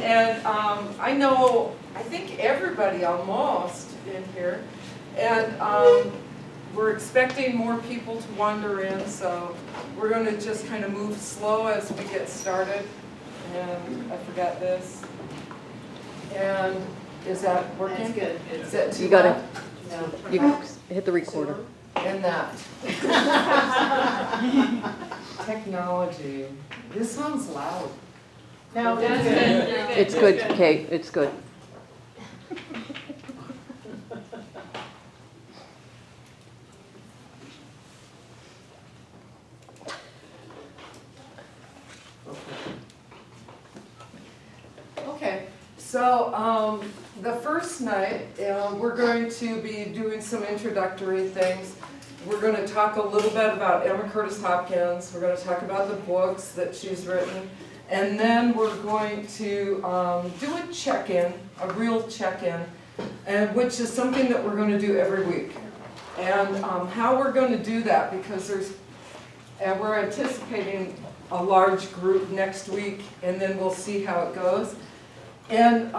And I think everybody almost in here. And we're expecting more people to wander in, so we're going to just kind of move slow as we get started. And I forgot this. And is that working? That's good. Is that too You got loud? it. You hit the recorder. And that. Technology. This sounds loud. No, that's good. It's good, Kate. It's good. Okay, so the first night, we're going to be doing some introductory things. We're going to talk a little bit about Emma Curtis Hopkins. We're going to talk about the books that she's written. And then we're going to do a check-in, a real check-in, which is something that we're going to do every week. And how we're going to do that, because we're anticipating a large group next week, and then we'll see how it goes. And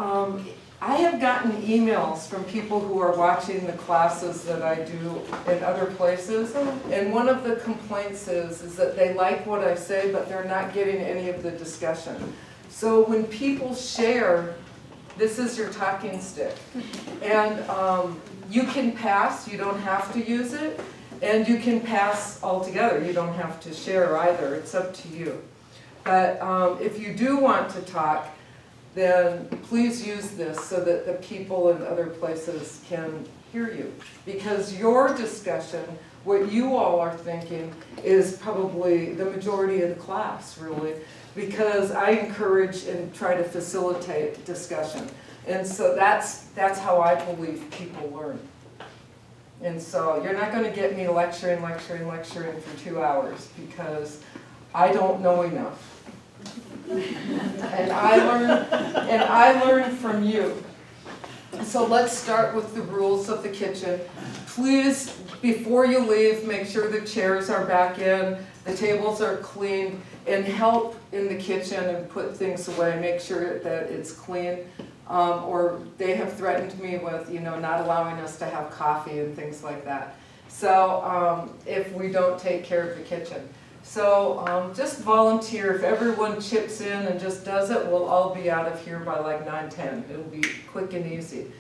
I have gotten emails from people who are watching the classes that I do in other places, and one of the complaints is that they like what I say, but they're not getting any of the discussion. So when people share, this is your talking stick. And you can pass, you don't have to use it, and you can pass altogether. You don't have to share either, it's up to you. But if you do want to talk, then please use this so that the people in other places can hear you. Because your discussion, what you all are thinking, is probably the majority of the class, really. Because I encourage and try to facilitate discussion. And so that's how I believe people learn. And so you're not going to get me lecturing for 2 hours, because I don't know enough. And I learn from you. So let's start with the rules of the kitchen. Please, before you leave, make sure the chairs are back in, the tables are cleaned, and help in the kitchen and put things away. Make sure that it's clean. Or they have threatened me with, not allowing us to have coffee and things like that. So if we don't take care of the kitchen. So just volunteer. If everyone chips in and just does it, we'll all be out of here by like 9:10. It'll be quick and easy.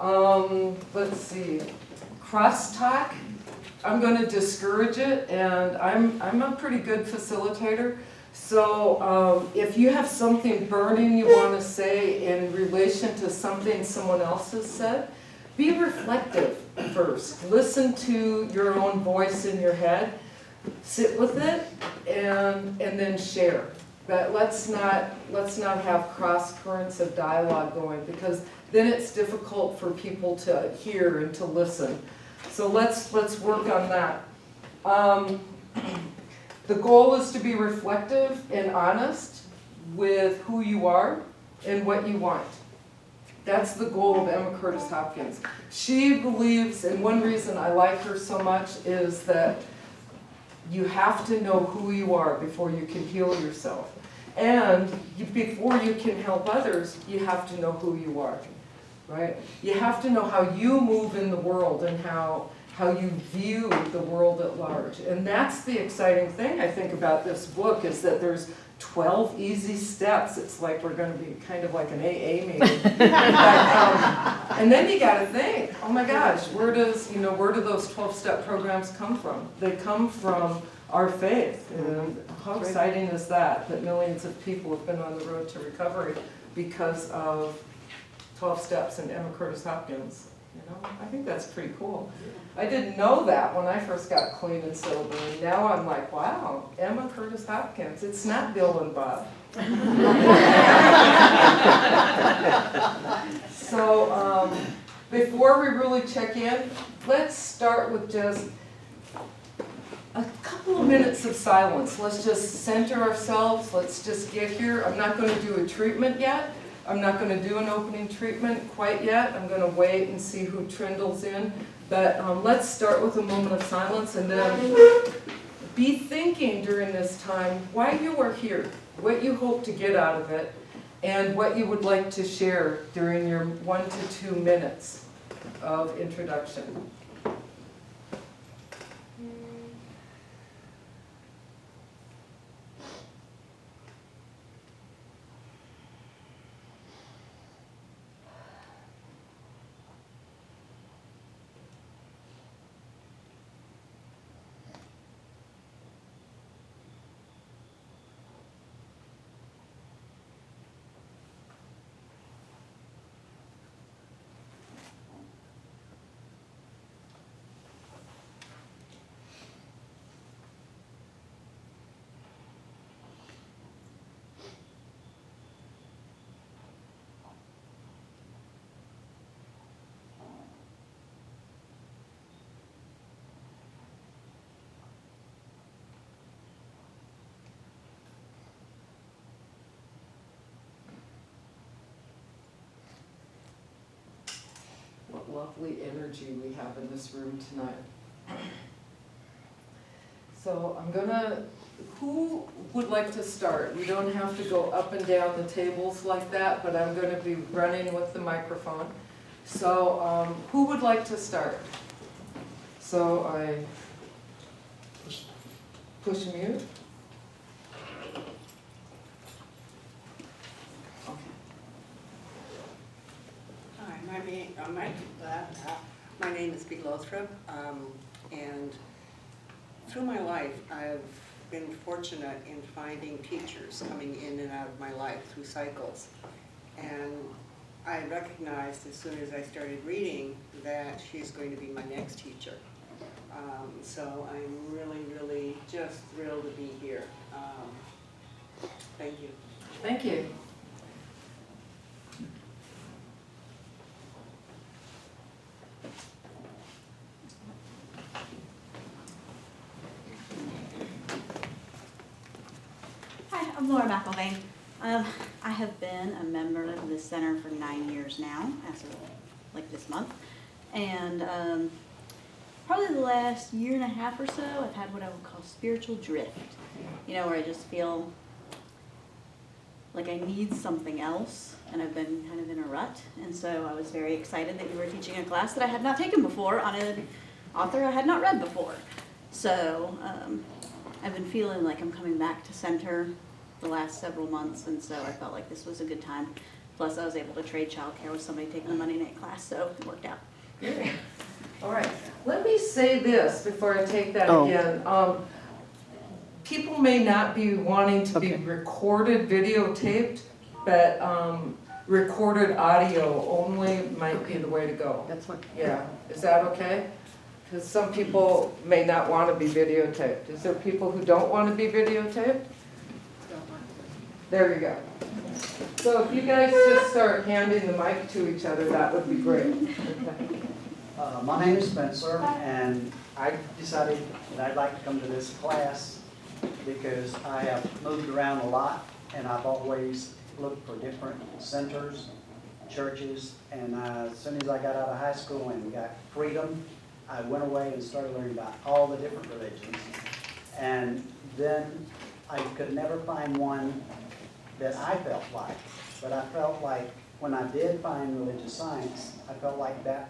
Let's see. Crosstalk. I'm going to discourage it, and I'm a pretty good facilitator. So if you have something burning you want to say in relation to something someone else has said, be reflective first. Listen to your own voice in your head. Sit with it and then share. But let's not have cross currents of dialogue going, because then it's difficult for people to hear and to listen. So let's work on that. The goal is to be reflective and honest with who you are and what you want. That's the goal of Emma Curtis Hopkins. She believes, and one reason I like her so much is that you have to know who you are before you can heal yourself. And before you can help others, you have to know who you are, right? You have to know how you move in the world and how you view the world at large. And that's the exciting thing, I think, about this book, is that there's 12 easy steps. It's like we're going to be kind of like an AA meeting. And then you got to think, oh my gosh, where do those 12-step programs come from? They come from our faith. And how exciting is that millions of people have been on the road to recovery because of 12 steps and Emma Curtis Hopkins. I think that's pretty cool. I didn't know that when I first got clean and sober, and now I'm like, wow, Emma Curtis Hopkins. It's not Bill and Bob. So before we really check in, let's start with just a couple of minutes of silence. Let's just center ourselves. Let's just get here. I'm not going to do a treatment yet. I'm not going to do an opening treatment quite yet. I'm going to wait and see who trundles in. But let's start with a moment of silence, and then be thinking during this time why you are here, what you hope to get out of it, and what you would like to share during your 1 to 2 minutes of introduction. What lovely energy we have in this room tonight. So I'm gonna, who would like to start? You don't have to go up and down the tables like that, but I'm gonna be running with the microphone. So who would like to start? So I push mute. My name is Bea Lothrop, and through my life, I've been fortunate in finding teachers coming in and out of my life through cycles. And I recognized as soon as I started reading that she's going to be my next teacher. So I'm really, really just thrilled to be here. Thank you. Thank you. Hi, I'm Laura McElvain. I have been a member of the center for 9 years now, as of like this month. And probably the last year and a half or so, I've had what I would call spiritual drift. You know, where I just feel like I need something else, and I've been kind of in a rut. And so I was very excited that you were teaching a class that I had not taken before on an author I had not read before. So I've been feeling like I'm coming back to center the last several months, and so I felt like this was a good time. Plus, I was able to trade childcare with somebody taking the Monday night class, so it worked out. Good. All right. Let me say this before I take that Oh. again. People may not be wanting to be Okay. recorded, videotaped, but recorded audio only might be the way to go. That's fine. Yeah, is that okay? Because some people may not want to be videotaped. Is there people who don't want to be videotaped? There you go. So if you guys just start handing the mic to each other, that would be great. My name is Spencer, and I decided that I'd like to come to this class because I have moved around a lot, and I've always looked for different centers, churches, and as soon as I got out of high school and got freedom, I went away and started learning about all the different religions. And then I could never find one that I felt like, but I felt like when I did find religious science, I felt like that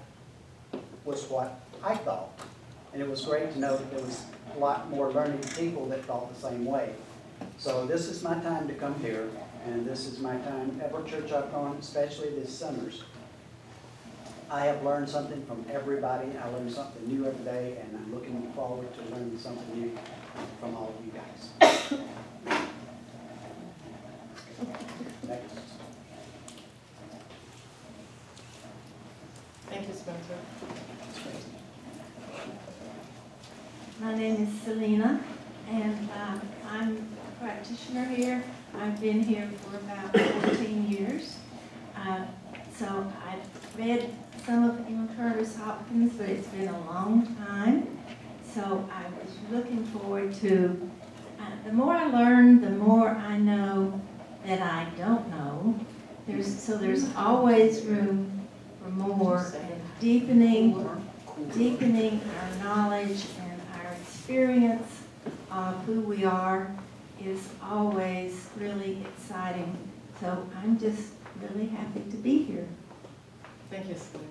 was what I thought. And it was great to know that there was a lot more learning people that thought the same way. So this is my time to come here, and this is my time, every church I've gone, especially this summers. I have learned something from everybody. I learn something new every day, and I'm looking forward to learning something new from all of you guys. Next. Thank you, Spencer. My name is Selena, and I'm a practitioner here. I've been here for about 14 years. So I've read some of Curtis Hopkins, but it's been a long time. So I was looking forward to, the more I learn, the more I know that I don't know. There's always room for more, and deepening our knowledge and our experience of who we are is always really exciting So I'm just really happy to be here. Thank you, Selena.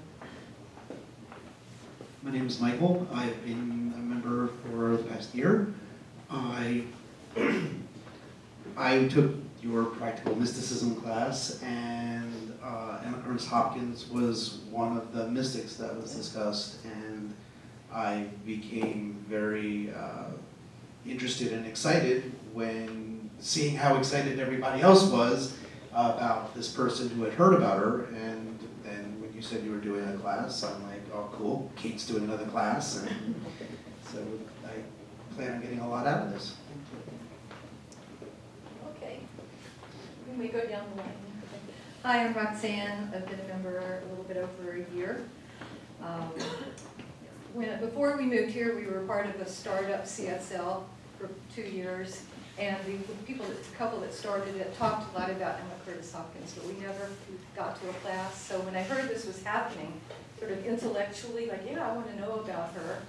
My name is Michael. I've been a member for the past year. I took your practical mysticism class, and Ernest Hopkins was one of the mystics that was discussed, and I became very interested and excited when seeing how excited everybody else was about this person who had heard about her. And then when you said you were doing a class, I'm like, oh cool, Kate's doing another class, and so I plan on getting a lot out of this. Okay. We may go down the line. Hi, I'm Roxanne. I've been a member a little bit over a year. Before we moved here, we were part of a startup CSL for 2 years. And the couple that started it talked a lot about Emma Curtis Hopkins, but we never got to a class. So when I heard this was happening, sort of intellectually, like, yeah, I want to know about her.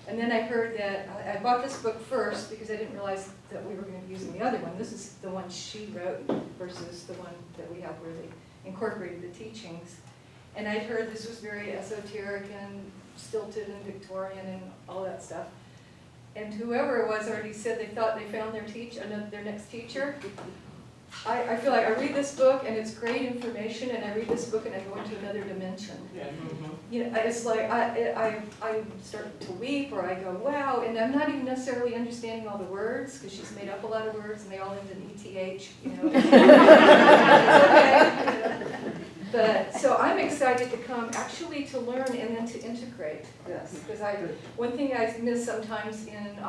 And then I heard that, I bought this book first because I didn't realize that we were going to be using the other one. This is the one she wrote versus the one that we have where they incorporated the teachings. And I'd heard this was very esoteric and stilted and Victorian and all that stuff. And whoever it was already said they thought they found their next teacher. I feel like I read this book and it's great information, and I read this book and I go into another dimension. You know, it's like I start to weep, or I go, wow, and I'm not even necessarily understanding all the words because she's made up a lot of words and they all end in ETH, you know. It's okay. But so I'm excited to come actually to learn and then to integrate this, because one thing I miss sometimes in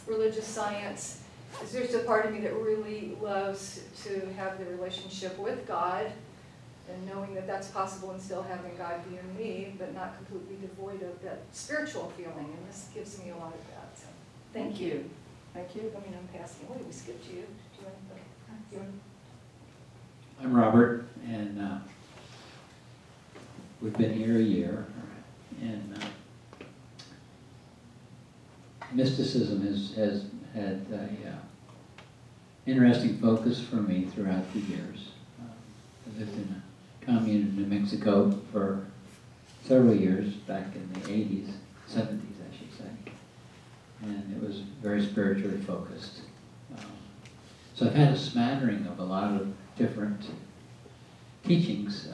religious science is there's a part of me that really loves to have the relationship with God, and knowing that that's possible and still having God be in me, but not completely devoid of that spiritual feeling, and this gives me a lot of that. So thank you. Thank you. I mean, I'm passing away. We skipped you. Do you want to? Okay. Do you want I'm Robert, and we've been here a year, and mysticism has had a interesting focus for me throughout the years. I lived in a commune in New Mexico for several years, back in the 80s, 70s I should say, and it was very spiritually focused. So I've had a smattering of a lot of different teachings,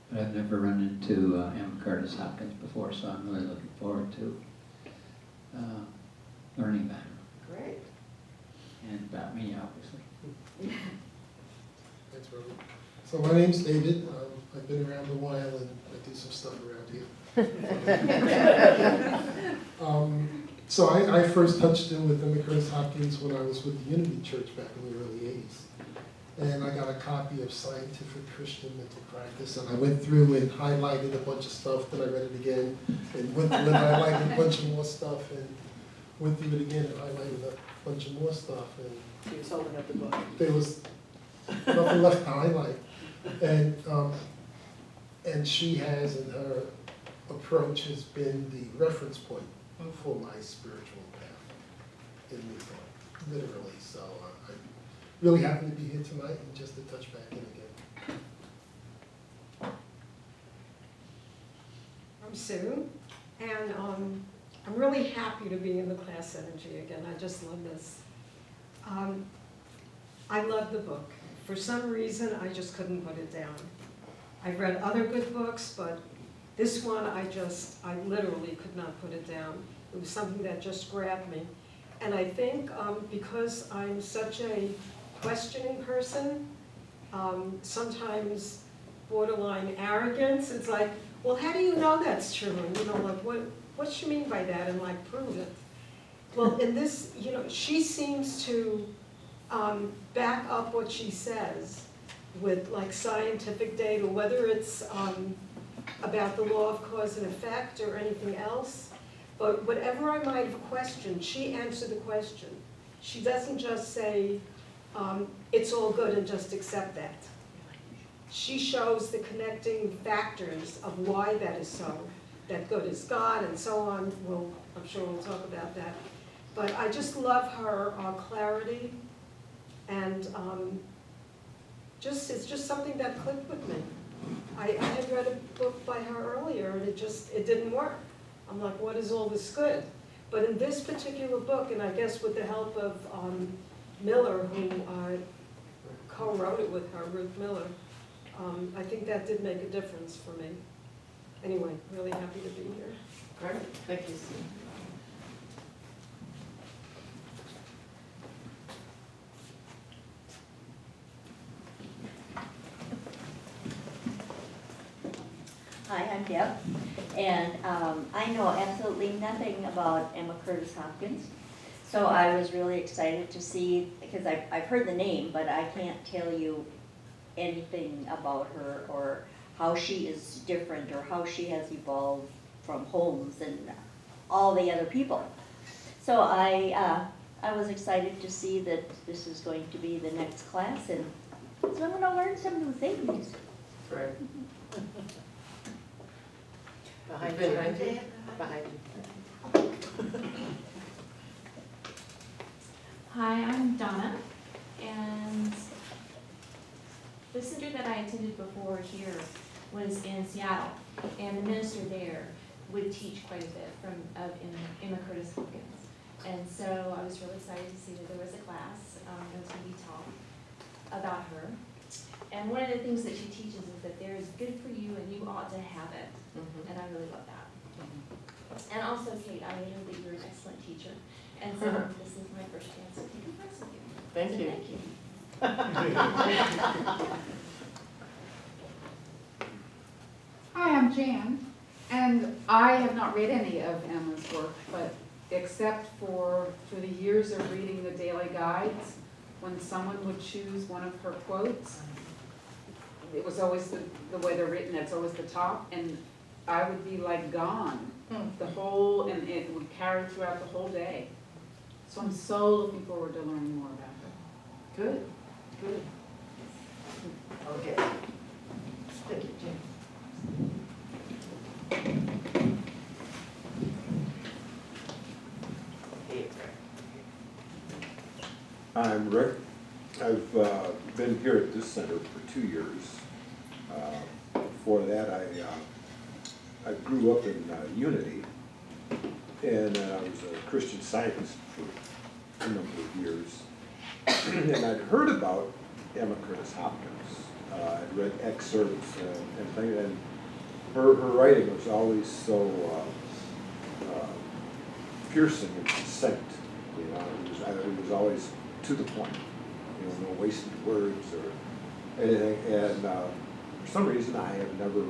but I've never run into Emma Curtis Hopkins before, so I'm really looking forward to learning about her. Great. And about me, obviously. Thanks, Robert. So my name's David. I've been around a while and I do some stuff around here. So I first touched in with Emma Curtis Hopkins when I was with the Unity Church back in the early 80s. And I got a copy of Scientific Christian Mental Practice, and I went through and highlighted a bunch of stuff, then I read it again, and went through and highlighted a bunch of more stuff, and went through it again and highlighted a bunch of more stuff. And She was holding up the book. there was nothing left to highlight. And she has, in her approach, has been the reference point for my spiritual path in Newport, literally. So I'm really happy to be here tonight and just to touch back in again. I'm Sue, and I'm really happy to be in the class energy again. I just love this. I love the book. For some reason, I just couldn't put it down. I've read other good books, but this one, I literally could not put it down. It was something that just grabbed me. And I think because I'm such a questioning person, sometimes borderline arrogance, it's like, well, how do you know that's true? And, you know, like, what she mean by that? And like, prove it. Well, in this, you know, she seems to back up what she says with like scientific data, whether it's about the law of cause and effect or anything else. But whatever I might have questioned, she answered the question. She doesn't just say, it's all good and just accept that. She shows the connecting factors of why that is so, that good is God and so on. I'm sure we'll talk about that. But I just love her clarity and it's just something that clicked with me. I had read a book by her earlier and it didn't work. I'm like, what is all this good? But in this particular book, and I guess with the help of Miller, who co-wrote it with her, Ruth Miller, I think that did make a difference for me. Anyway, really happy to be here. Great, thank you, Sue. Hi, I'm Deb, and I know absolutely nothing about Emma Curtis Hopkins, so I was really excited to see, because I've heard the name, but I can't tell you anything about her or how she is different or how she has evolved from Holmes and all the other people. So I was excited to see that this is going to be the next class, and so I'm going to learn some new things. Great. Behind Behind you. you. Behind you. Hi, I'm Donna, and the center that I attended before here was in Seattle, and the minister there would teach quite a bit of Emma Curtis Hopkins. And so I was really excited to see that there was a class that was going to be taught about her. And one of the things that she teaches is that there is good for you and you ought to have it. And I really love that. And also, Kate, I know that you're an excellent teacher. And so this is my first chance to take a class with you. Thank So you. Thank you. Hi, I'm Jan, and I have not read any of Emma's work, but except for through the years of reading the daily guides, when someone would choose one of her quotes, it was always the way they're written, it's always the top, and I would be like gone the whole, and it would carry throughout the whole day. So I'm so looking forward to learning more about her. Good, good. Okay. Thank you, Jim. I'm Rick. I've been here at this center for 2 years. Before that, I grew up in Unity, and I was a Christian Scientist for a number of years. And I'd heard about Emma Curtis Hopkins. I'd read excerpts and things, and her writing was always so piercing and succinct. You know, it was always to the point. You know, no wasted words or anything. And for some reason, I have never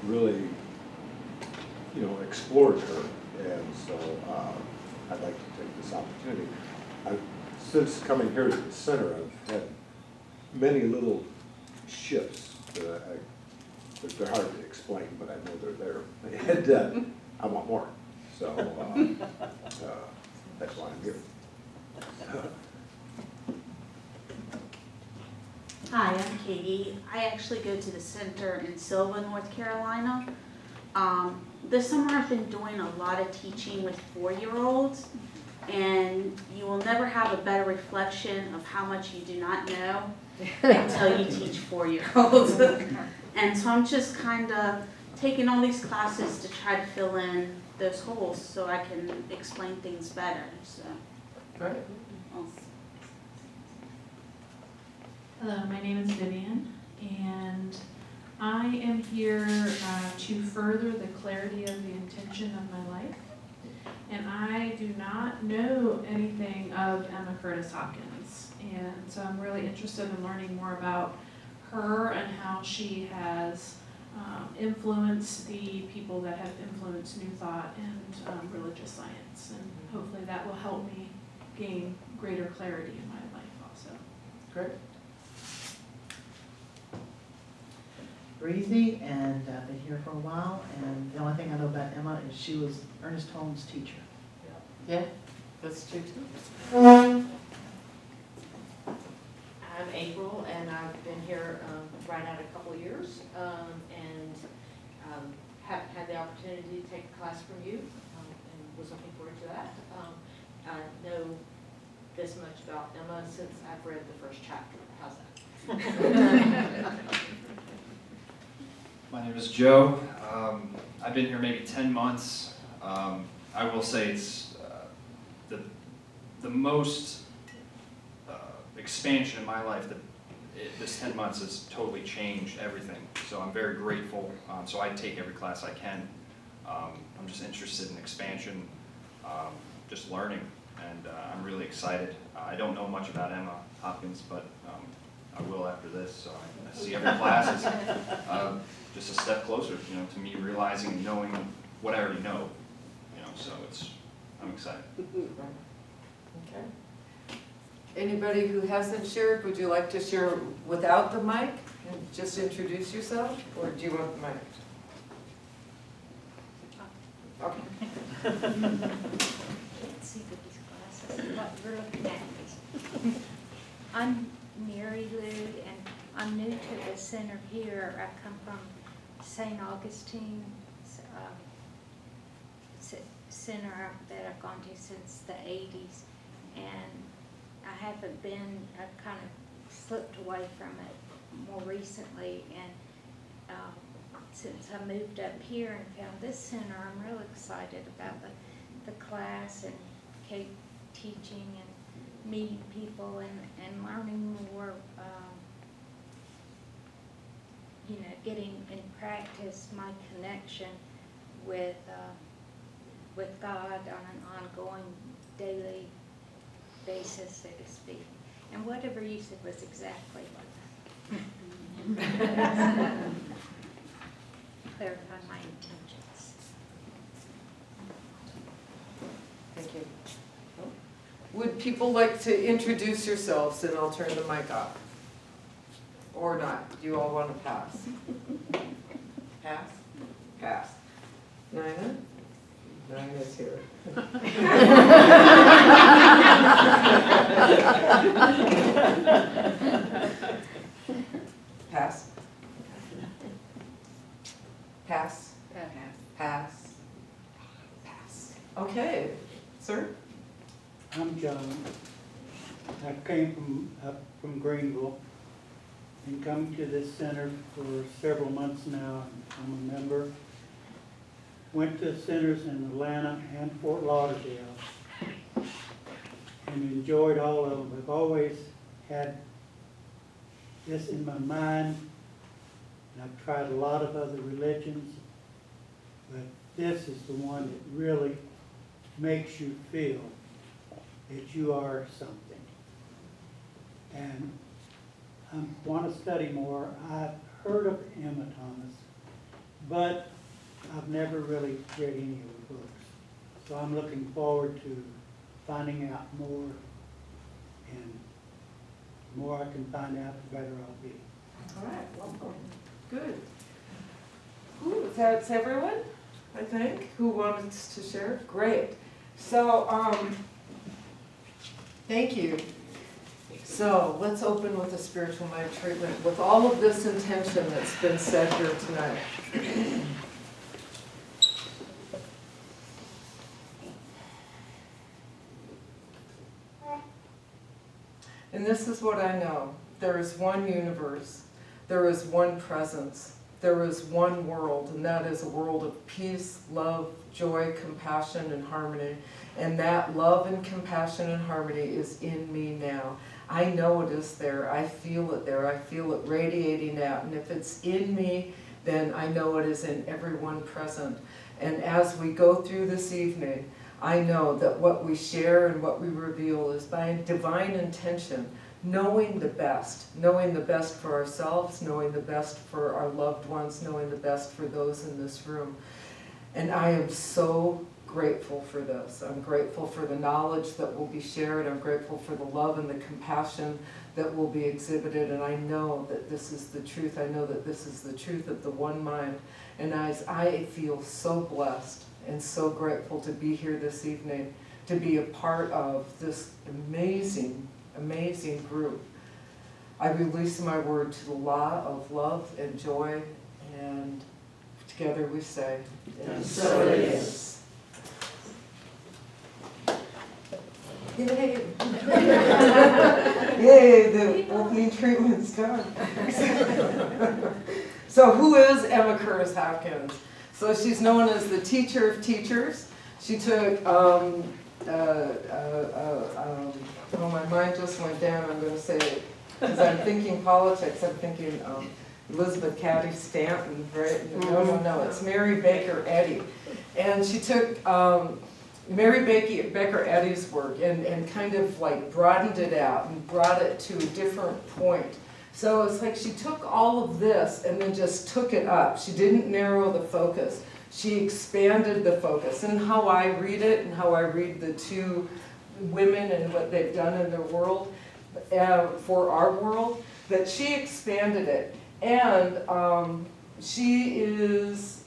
really, you know, explored her. And so I'd like to take this opportunity. Since coming here to the center, I've had many little shifts that they're hard to explain, but I know they're there. And I want more. So that's why I'm here. Hi, I'm Katie. I actually go to the center in Sylva, North Carolina. This summer I've been doing a lot of teaching with 4-year-olds, and you will never have a better reflection of how much you do not know until you teach 4-year-olds. And so I'm just kind of taking all these classes to try to fill in those holes so I can explain things better. So. Great. Hello, my name is Vivian, and I am here to further the clarity of the intention of my life. And I do not know anything of Emma Curtis Hopkins, and so I'm really interested in learning more about her and how she has influenced the people that have influenced New Thought and religious science. And hopefully that will help me gain greater clarity in my life also. Great. Breezy, and I've been here for a while, and the only thing I know about Emma is she was Ernest Holmes' teacher. Yeah, that's true too. I'm April, and I've been here right out a couple of years, and have had the opportunity to take a class from you, and was looking forward to that. I know this much about Emma since I've read the first chapter. How's that? My name is Joe. I've been here maybe 10 months. I will say it's the most expansion in my life. This 10 months has totally changed everything. So I'm very grateful. So I take every class I can. I'm just interested in expansion, just learning, and I'm really excited. I don't know much about Emma Hopkins, but I will after this. So I see every class as just a step closer, to me realizing and knowing what I already know. So I'm excited. Okay. Anybody who hasn't shared, would you like to share without the mic and just introduce yourself, or do you want the mic? Okay. Let's see with these glasses, what you're looking at. I'm Mary Lou, and I'm new to the center here. I come from St. Augustine Center that I've gone to since the 80s, and I haven't been, I've kind of slipped away from it more recently, and since I moved up here and found this center, I'm real excited about the class and Kate teaching and meeting people and learning more, getting in practice my connection with God on an ongoing daily basis, so to speak. And whatever you said was exactly what clarify my intentions. Thank you. Would people like to introduce yourselves, and I'll turn the mic off? Or not? Do you all want to pass? Pass? Pass. Nina? Nina's here. Pass? Pass? Pass? Pass. Okay. Sir? I'm John. I came from Greenville and come to this center for several months now. I'm a member. Went to centers in Atlanta and Fort Lauderdale and enjoyed all of them. I've always had this in my mind, and I've tried a lot of other religions, but this is the one that really makes you feel that you are something. And I want to study more. I've heard of Emma Thomas, but I've never really read any of her books. So I'm looking forward to finding out more, and the more I can find out, the better I'll be. All right, welcome. Good. Ooh, that's everyone, I think, who wanted to share? Great. So, thank you. So, let's open with a spiritual night treatment with all of this intention that's been said here tonight. And this is what I know. There is one universe. There is one presence. There is one world, and that is a world of peace, love, joy, compassion, and harmony. And that love and compassion and harmony is in me now. I know it is there. I feel it there. I feel it radiating out. And if it's in me, then I know it is in everyone present. And as we go through this evening, I know that what we share and what we reveal is by divine intention, knowing the best for ourselves, knowing the best for our loved ones, knowing the best for those in this room. And I am so grateful for this. I'm grateful for the knowledge that will be shared. I'm grateful for the love and the compassion that will be exhibited. And I know that this is the truth. I know that this is the truth of the one mind. And as I feel so blessed and so grateful to be here this evening, to be a part of this amazing, amazing group. I release my word to the law of love and joy, and together we say, and so it is. Yay! Yay, the opening treatment's done. So who is Emma Curtis Hopkins? So she's known as the teacher of teachers. She took, oh, my mind just went down, I'm going to say it, because I'm thinking politics, I'm thinking Elizabeth Cady Stanton, right? No, it's Mary Baker Eddy. And she took Mary Baker Eddy's work and kind of like broadened it out and brought it to a different point. So it's like she took all of this and then just took it up. She didn't narrow the focus. She expanded the focus. And how I read it and how I read the two women and what they've done in their world, for our world, that she expanded it. And she is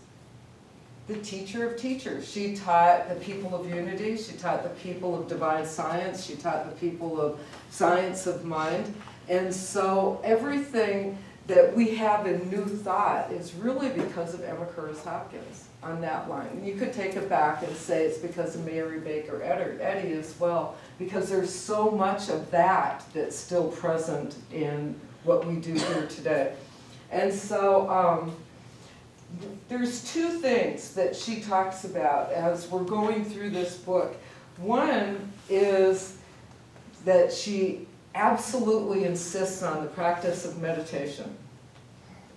the teacher of teachers. She taught the people of unity. She taught the people of divine science. She taught the people of science of mind. And so everything that we have in New Thought is really because of Emma Curtis Hopkins on that line. And you could take it back and say it's because of Mary Baker Eddy as well, because there's so much of that that's still present in what we do here today. And so there's two things that she talks about as we're going through this book. One is that she absolutely insists on the practice of meditation.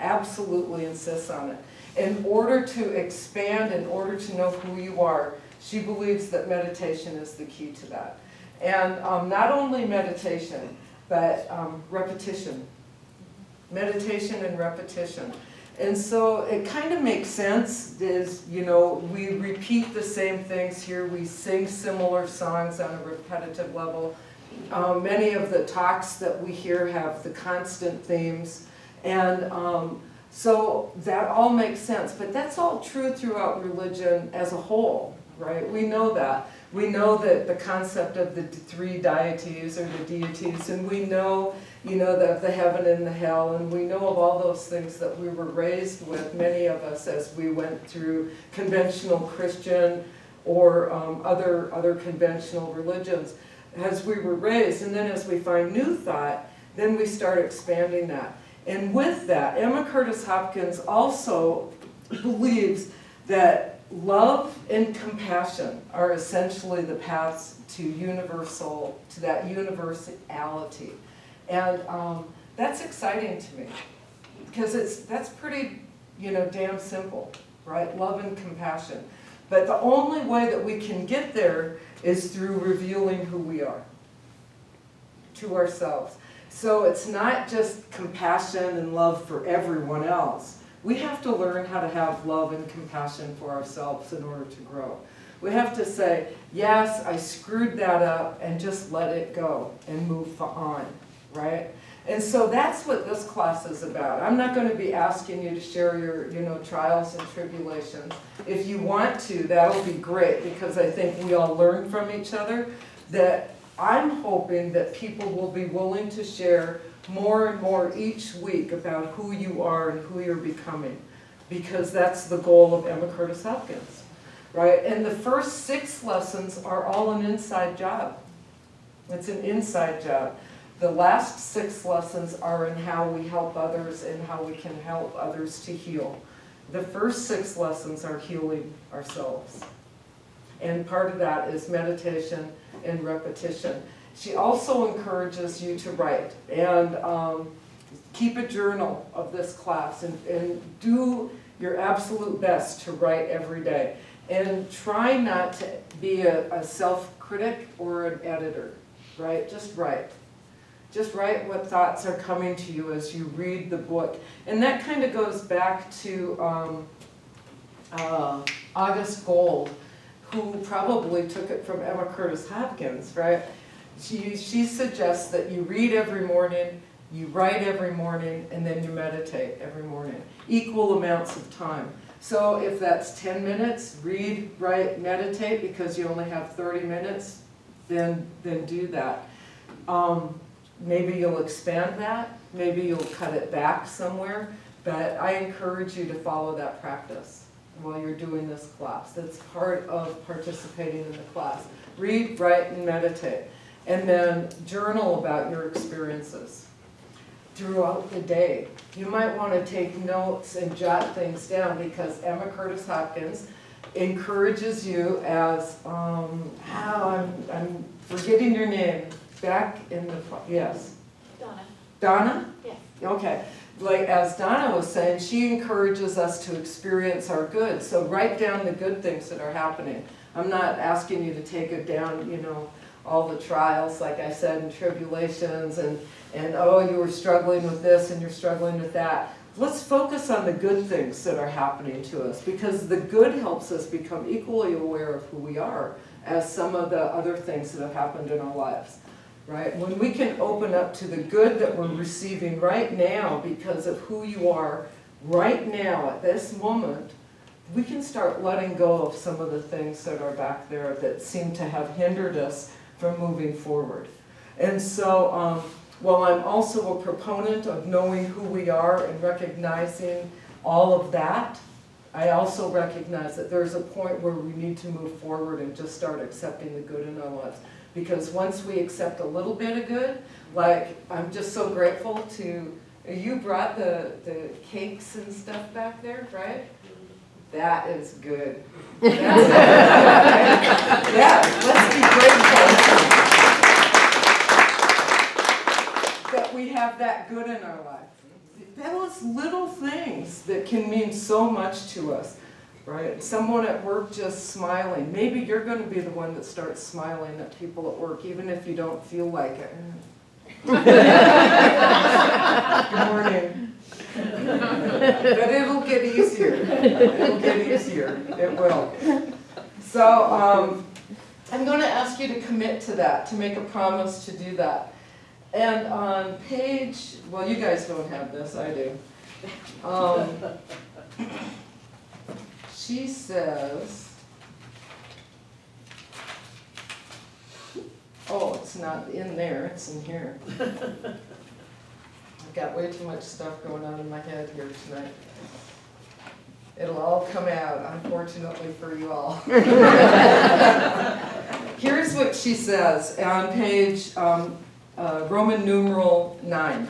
Absolutely insists on it. In order to expand, in order to know who you are, she believes that meditation is the key to that. And not only meditation, but repetition. Meditation and repetition. And so it kind of makes sense, is, you know, we repeat the same things here, we sing similar songs on a repetitive level. Many of the talks that we hear have the constant themes, and so that all makes sense. But that's all true throughout religion as a whole, right? We know that. We know that the concept of the three deities or the deities, and we know, you know, the heaven and the hell, and we know of all those things that we were raised with, many of us, as we went through conventional Christian or other conventional religions, as we were raised. And then as we find New Thought, then we start expanding that. And with that, Emma Curtis Hopkins also believes that love and compassion are essentially the paths to that universality. And that's exciting to me, because that's pretty, you know, damn simple, right? Love and compassion. But the only way that we can get there is through revealing who we are to ourselves. So it's not just compassion and love for everyone else. We have to learn how to have love and compassion for ourselves in order to grow. We have to say, yes, I screwed that up, and just let it go and move on, right? And so that's what this class is about. I'm not going to be asking you to share your, you know, trials and tribulations. If you want to, that'll be great, because I think we all learn from each other. That I'm hoping that people will be willing to share more and more each week about who you are and who you're becoming, because that's the goal of Emma Curtis Hopkins, right? And the first 6 lessons are all an inside job. It's an inside job. The last 6 lessons are in how we help others and how we can help others to heal. The first 6 lessons are healing ourselves. And part of that is meditation and repetition. She also encourages you to write, and keep a journal of this class, and do your absolute best to write every day. And try not to be a self-critic or an editor, right? Just write. Just write what thoughts are coming to you as you read the book. And that kind of goes back to August Gold, who probably took it from Emma Curtis Hopkins, right? She suggests that you read every morning, you write every morning, and then you meditate every morning. Equal amounts of time. So if that's 10 minutes, read, write, meditate, because you only have 30 minutes, then do that. Maybe you'll expand that, maybe you'll cut it back somewhere, but I encourage you to follow that practice while you're doing this class. That's part of participating in the class. Read, write, and meditate. And then journal about your experiences throughout the day. You might want to take notes and jot things down because Emma Curtis Hopkins encourages you as, I'm forgetting your name, back in the, yes? Donna. Donna? Yes. Okay. Like as Donna was saying, she encourages us to experience our good. So write down the good things that are happening. I'm not asking you to take it down, you know, all the trials, like I said, and tribulations, and oh, you were struggling with this and you're struggling with that. Let's focus on the good things that are happening to us, because the good helps us become equally aware of who we are as some of the other things that have happened in our lives, right? When we can open up to the good that we're receiving right now because of who you are right now at this moment, we can start letting go of some of the things that are back there that seem to have hindered us from moving forward. And so, while I'm also a proponent of knowing who we are and recognizing all of that, I also recognize that there's a point where we need to move forward and just start accepting the good in our lives. Because once we accept a little bit of good, like I'm just so grateful to, you brought the cakes and stuff back there, right? That is good. That's good, right? Yeah, let's be grateful that we have that good in our life. Those little things that can mean so much to us, right? Someone at work just smiling. Maybe you're going to be the one that starts smiling at people at work, even if you don't feel like it. Good morning. But it'll get easier. It'll get easier. It will. So I'm going to ask you to commit to that, to make a promise to do that. And on page, well, you guys don't have this, I do. She says, oh, it's not in there, it's in here. I've got way too much stuff going on in my head here tonight. It'll all come out, unfortunately for you all. Here's what she says on page Roman numeral 9,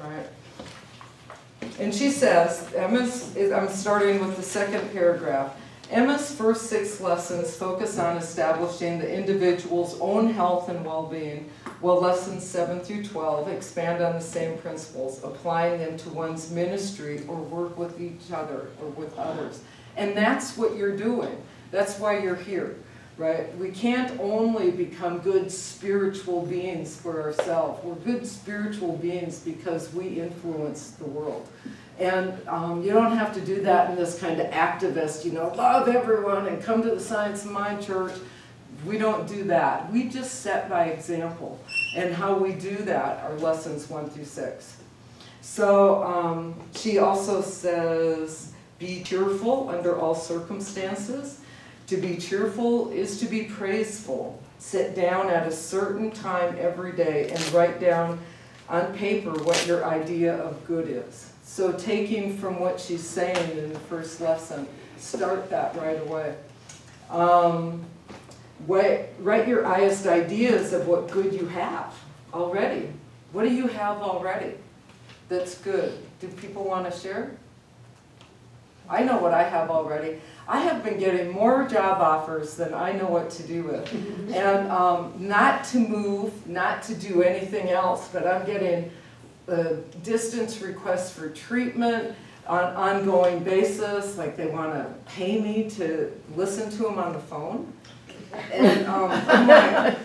right? And she says, I'm starting with the second paragraph. Emma's first 6 lessons focus on establishing the individual's own health and well-being, while lessons 7 through 12 expand on the same principles, applying them to one's ministry or work with each other or with others. And that's what you're doing. That's why you're here, right? We can't only become good spiritual beings for ourselves. We're good spiritual beings because we influence the world. And you don't have to do that in this kind of activist, you know, love everyone and come to the Science of Mind Church. We don't do that. We just set by example. And how we do that are lessons 1 through 6. So she also says, be cheerful under all circumstances. To be cheerful is to be praiseful. Sit down at a certain time every day and write down on paper what your idea of good is. So taking from what she's saying in the first lesson, start that right away. Write your highest ideas of what good you have already. What do you have already that's good? Do people want to share? I know what I have already. I have been getting more job offers than I know what to do with. And not to move, not to do anything else, but I'm getting distance requests for treatment on an ongoing basis, like they want to pay me to listen to them on the phone. And I'm like,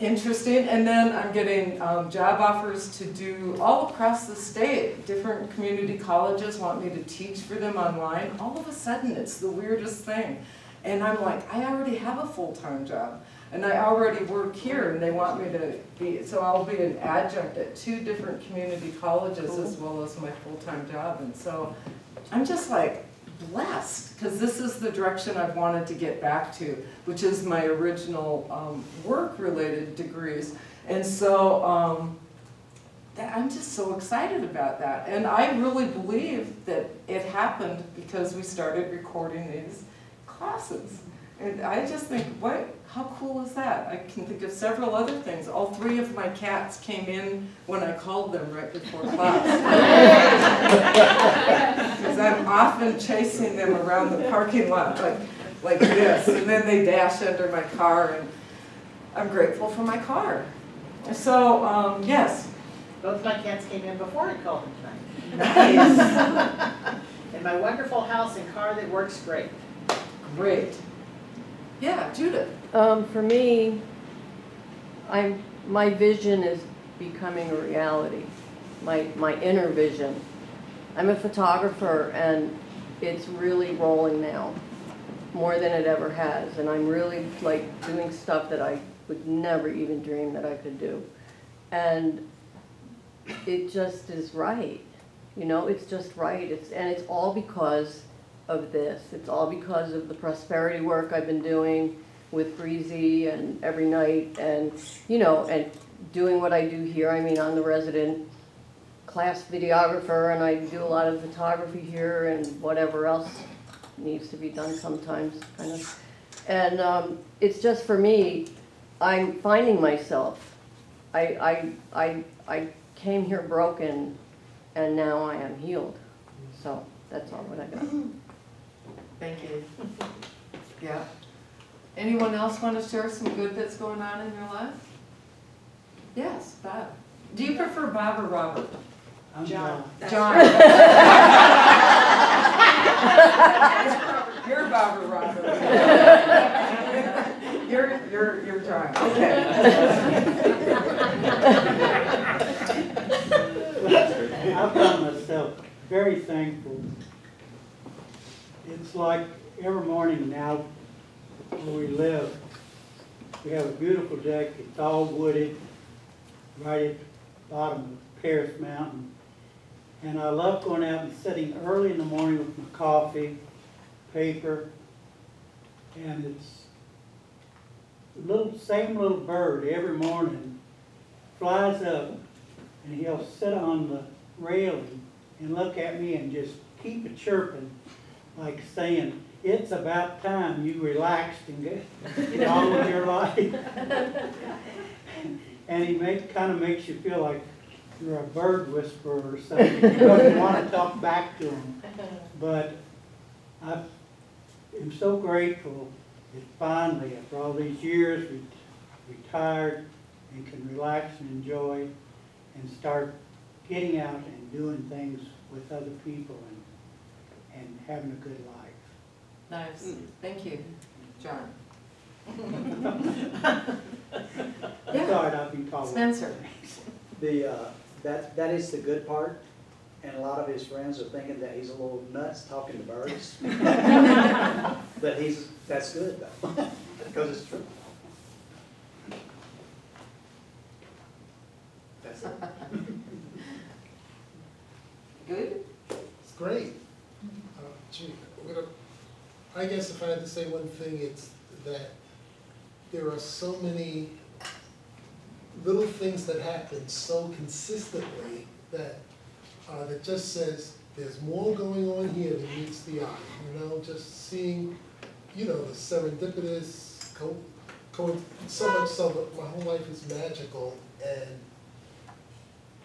interesting. And then I'm getting job offers to do all across the state. Different community colleges want me to teach for them online. All of a sudden, it's the weirdest thing. And I'm like, I already have a full-time job. And I already work here, and they want me to be, so I'll be an adjunct at 2 different community colleges as well as my full-time job. And so I'm just like blessed, because this is the direction I've wanted to get back to, which is my original work-related degrees. And so I'm just so excited about that. And I really believe that it happened because we started recording these classes. And I just think, how cool is that? I can think of several other things. All 3 of my cats came in when I called them right before class. Because I'm often chasing them around the parking lot like this, and then they dash under my car, and I'm grateful for my car. So, yes. Both my cats came in before I called them tonight. Nice. And my wonderful house and car that works great. Great. Yeah, Judith. For me, my vision is becoming a reality, my inner vision. I'm a photographer, and it's really rolling now, more than it ever has. And I'm really like doing stuff that I would never even dream that I could do. And it just is right. You know, it's just right. And it's all because of this. It's all because of the prosperity work I've been doing with Breezy and every night, and, you know, and doing what I do here. I mean, I'm the resident class videographer, and I do a lot of photography here and whatever else needs to be done sometimes, kind of. And it's just, for me, I'm finding myself. I came here broken, and now I am healed. So that's all what I got. Thank you. Yeah. Anyone else want to share some good that's going on in your life? Yes, Bob. Do you prefer Bob or Robert? I'm John. John. You're Bob or Robert. You're John. Okay. I found myself very thankful. It's like every morning now where we live, we have a beautiful deck. It's all wooded, right at the bottom of Paris Mountain. And I love going out and sitting early in the morning with my coffee, paper, and it's same little bird every morning flies up, and he'll sit on the railing and look at me and just keep it chirping, like saying, it's about time you relaxed and get on with your life. And he kind of makes you feel like you're a bird whisperer or something. You don't want to talk back to him. But I am so grateful that finally, after all these years, we retired and can relax and enjoy and start getting out and doing things with other people and having a good life. Nice. Thank you, John. That's all right, I've been called. Spencer. That is the good part, and a lot of his friends are thinking that he's a little nuts talking to birds. But that's good though, because it's true. That's it. Good? It's great. I guess if I had to say one thing, it's that there are so many little things that happen so consistently that that just says there's more going on here than meets the eye. You know, just seeing, you know, the serendipitous, so much so that my whole life is magical, and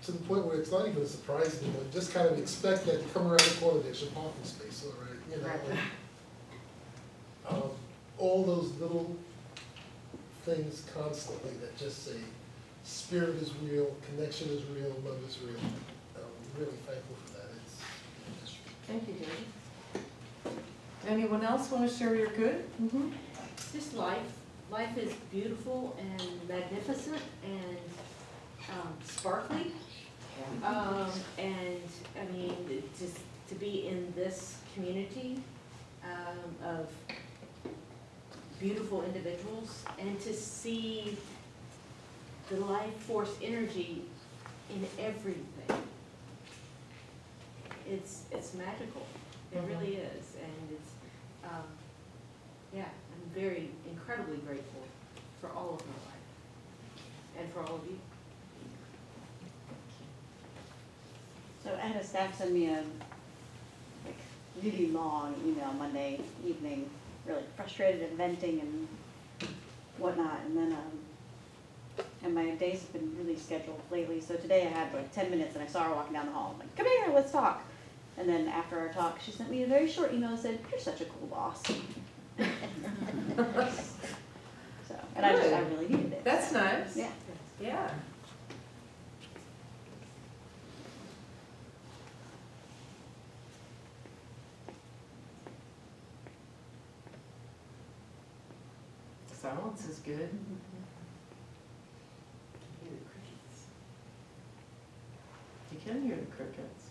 to the point where it's not even a surprise anymore. You just kind of expect that to come around the corner, there's your parking space, all right, you know. And, all those little things constantly that just say spirit is real, connection is real, love is real. I'm really thankful for that. Thank you, David. Anyone else want to share your good? Mm-hmm. Just life. Life is beautiful and magnificent and sparkly. And I mean, just to be in this community of beautiful individuals and to see the life force energy in everything. It's magical. It really is. And it's, yeah, I'm very incredibly grateful for all of my life and for all of you. So Anna staff sent me a really long email Monday evening really frustrated and venting and whatnot. And then, and my days have been really scheduled lately. So today I had like 10 minutes and I saw her walking down the hall. I'm like, come here, let's talk. And then after our talk, she sent me a very short email that said, you're such a cool boss. So, and I really needed it. That's nice. Yeah. Yeah. Silence is good. Hear the crickets. You can hear the crickets.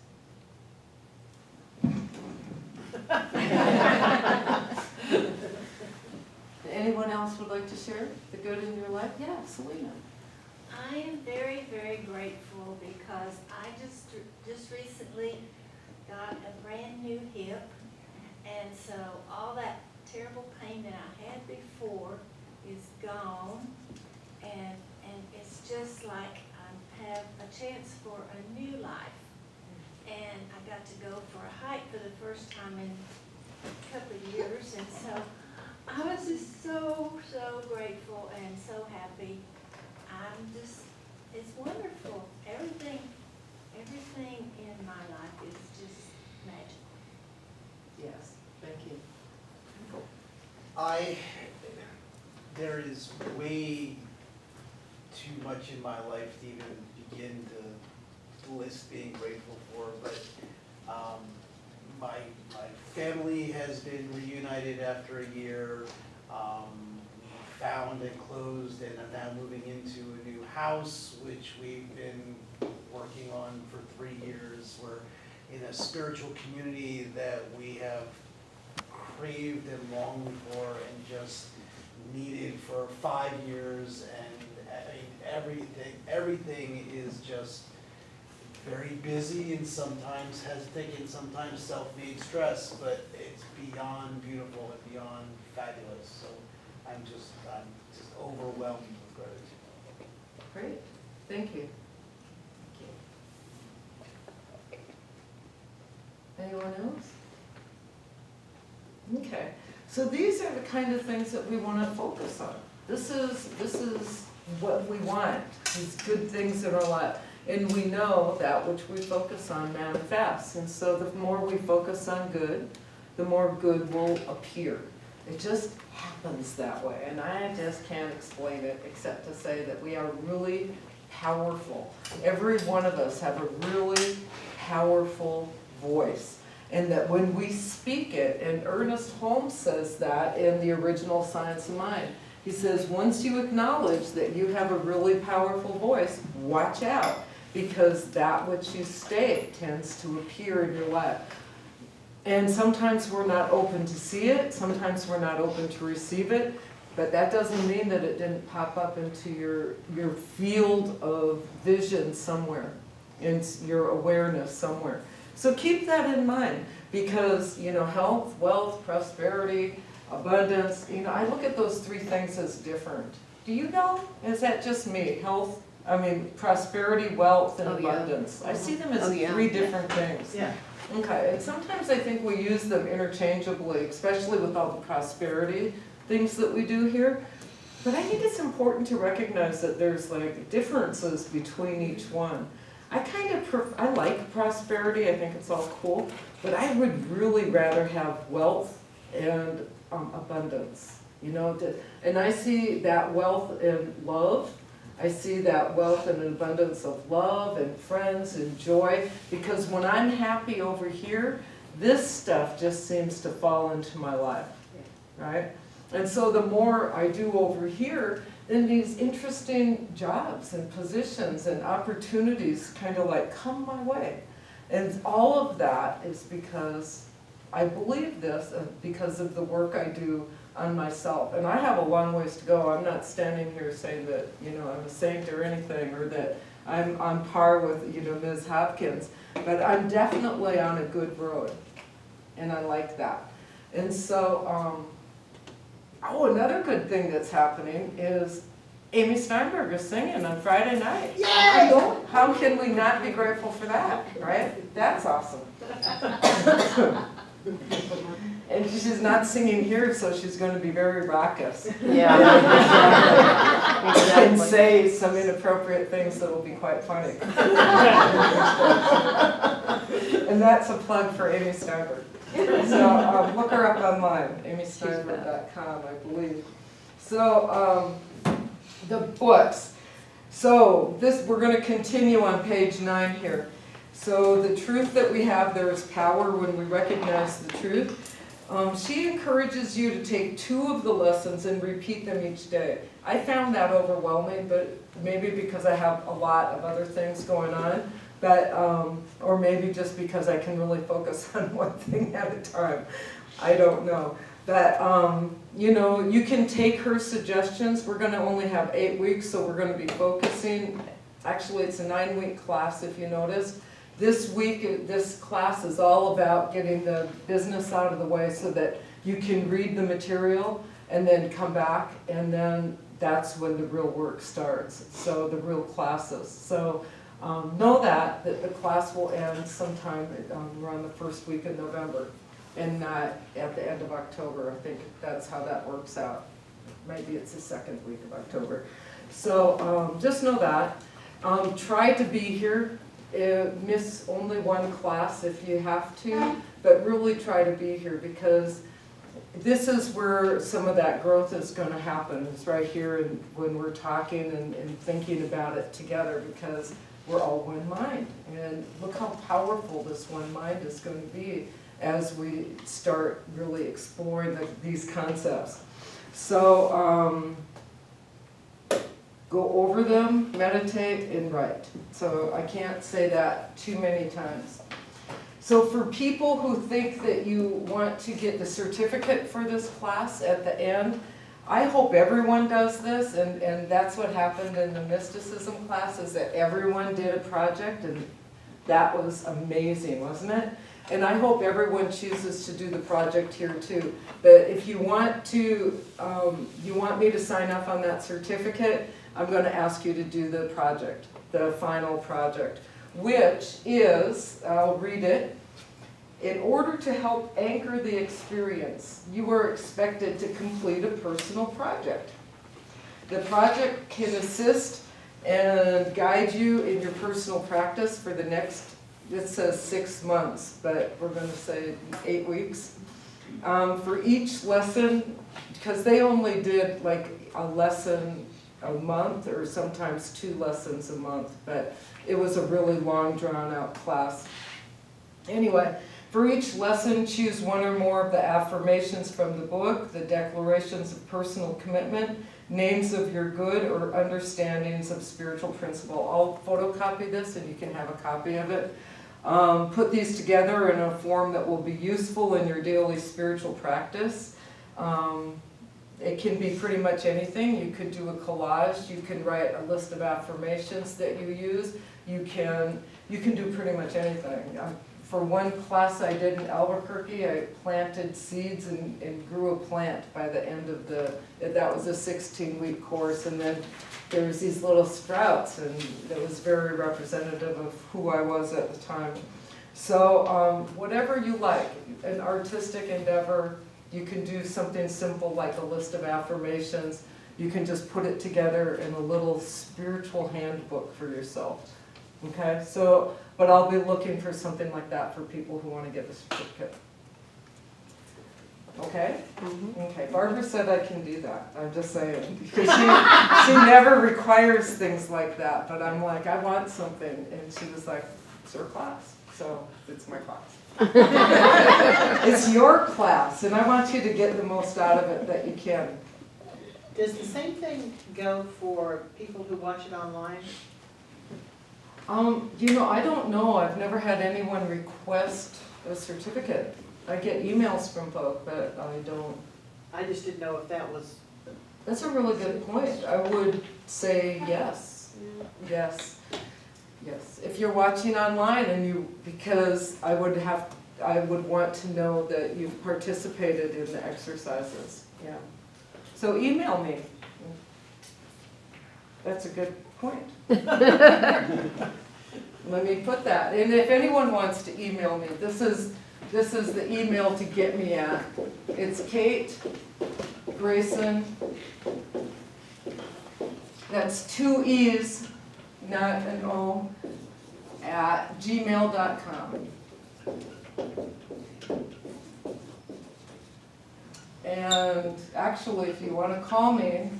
Anyone else would like to share the good in your life? Yeah, Selena. I am very, very grateful because I just recently got a brand new hip, and so all that terrible pain that I had before is gone, and it's just like I have a chance for a new life. And I got to go for a hike for the first time in a couple of years, and so I was just so grateful and so happy. It's wonderful. Everything in my life is just magical. Yes, thank you. There is way too much in my life to even begin to list being grateful for, but my family has been reunited after a year. We found and closed and are now moving into a new house, which we've been working on for 3 years. We're in a spiritual community that we have craved and longed for and just needed for 5 years, and I mean everything is just very busy and sometimes hectic and sometimes self-made stress, but it's beyond beautiful and beyond fabulous. So I'm just overwhelmed with gratitude. Great, thank you. Anyone else? Okay, so these are the kind of things that we want to focus on. This is what we want, these good things in our life. And we know that which we focus on manifests. And so the more we focus on good, the more good will appear. It just happens that way. And I just can't explain it except to say that we are really powerful. Every one of us have a really powerful voice. And that when we speak it, and Ernest Holmes says that in the original Science of Mind, he says, once you acknowledge that you have a really powerful voice, watch out, because that which you state tends to appear in your life. And sometimes we're not open to see it, sometimes we're not open to receive it, but that doesn't mean that it didn't pop up into your field of vision somewhere, in your awareness somewhere. So keep that in mind, because, health, wealth, prosperity, abundance, I look at those 3 things as different. Do you know? Is that just me? Prosperity, wealth, and abundance. I see them as 3 different things. Yeah. Okay, and sometimes I think we use them interchangeably, especially with all the prosperity things that we do here. But I think it's important to recognize that there's differences between each one. I like prosperity, I think it's all cool, but I would really rather have wealth and abundance, and I see that wealth in love. I see that wealth and abundance of love and friends and joy, because when I'm happy over here, this stuff just seems to fall into my life, right? And so the more I do over here, then these interesting jobs and positions and opportunities kind of come my way. And all of that is because I believe this, because of the work I do on myself. And I have a long ways to go. I'm not standing here saying that, I'm a saint or anything, or that I'm on par with, Ms. Hopkins, but I'm definitely on a good road. And I like that. And so, another good thing that's happening is Amy Steinberg is singing on Friday night. Yay! How can we not be grateful for that, right? That's awesome. And she's not singing here, so she's going to be very raucous. Yeah. And say some inappropriate things that will be quite funny. And that's a plug for Amy Steinberg. So look her up online, amysteinberg.com, I believe. So the books. So we're going to continue on page 9 here. So the truth that we have, there is power when we recognize the truth. She encourages you to take 2 of the lessons and repeat them each day. I found that overwhelming, but maybe because I have a lot of other things going on, but or maybe just because I can really focus on one thing at a time. I don't know. But you know, you can take her suggestions. We're going to only have 8 weeks, so we're going to be focusing. Actually, it's a 9-week class, if you noticed. This week, this class is all about getting the business out of the way so that you can read the material and then come back, and then that's when the real work starts. So the real classes. So know that the class will end sometime around the first week of November, and not at the end of October. I think that's how that works out. Maybe it's the second week of October. So just know that. Try to be here. Miss only one class if you have to, but really try to be here, because this is where some of that growth is going to happen. It's right here, and when we're talking and thinking about it together, because we're all one mind. And look how powerful this one mind is going to be as we start really exploring these concepts. So go over them, meditate, and write. So I can't say that too many times. So for people who think that you want to get the certificate for this class at the end, I hope everyone does this, and that's what happened in the mysticism class, is that everyone did a project, and that was amazing, wasn't it? And I hope everyone chooses to do the project here too. But if you want to, you want me to sign up on that certificate, I'm going to ask you to do the project, the final project, which is, I'll read it. In order to help anchor the experience, you are expected to complete a personal project. The project can assist and guide you in your personal practice for the next, it says 6 months, but we're going to say 8 weeks. For each lesson, because they only did like a lesson a month, or sometimes 2 lessons a month, but it was a really long, drawn-out class. Anyway, for each lesson, choose 1 or more of the affirmations from the book, the declarations of personal commitment, names of your good or understandings of spiritual principle. I'll photocopy this, and you can have a copy of it. Put these together in a form that will be useful in your daily spiritual practice. It can be pretty much anything. You could do a collage. You can write a list of affirmations that you use. You can do pretty much anything. For one class I did in Albuquerque, I planted seeds and grew a plant by the end of that was a 16-week course, and then there was these little sprouts, and it was very representative of who I was at the time. So whatever you like, an artistic endeavor, you can do something simple like a list of affirmations. You can just put it together in a little spiritual handbook for yourself. Okay, so, but I'll be looking for something like that for people who want to get a certificate. Okay? Okay, Barbara said I can do that. I'm just saying. Because she never requires things like that, but I'm like, I want something. And she was like, it's your class. So it's my class. It's your class, and I want you to get the most out of it that you can. Does the same thing go for people who watch it online? You know, I don't know. I've never had anyone request a certificate. I get emails from folk, but I don't. I just didn't know if that was. That's a really good point. I would say yes. Yes. Yes. If you're watching online and because I would want to know that you've participated in the exercises. Yeah. So email me. That's a good point. Let me put that. And if anyone wants to email me, this is this is the email to get me at. It's Kate Grayson. That's 2 E's, not an O, at gmail.com. And actually, if you want to call me,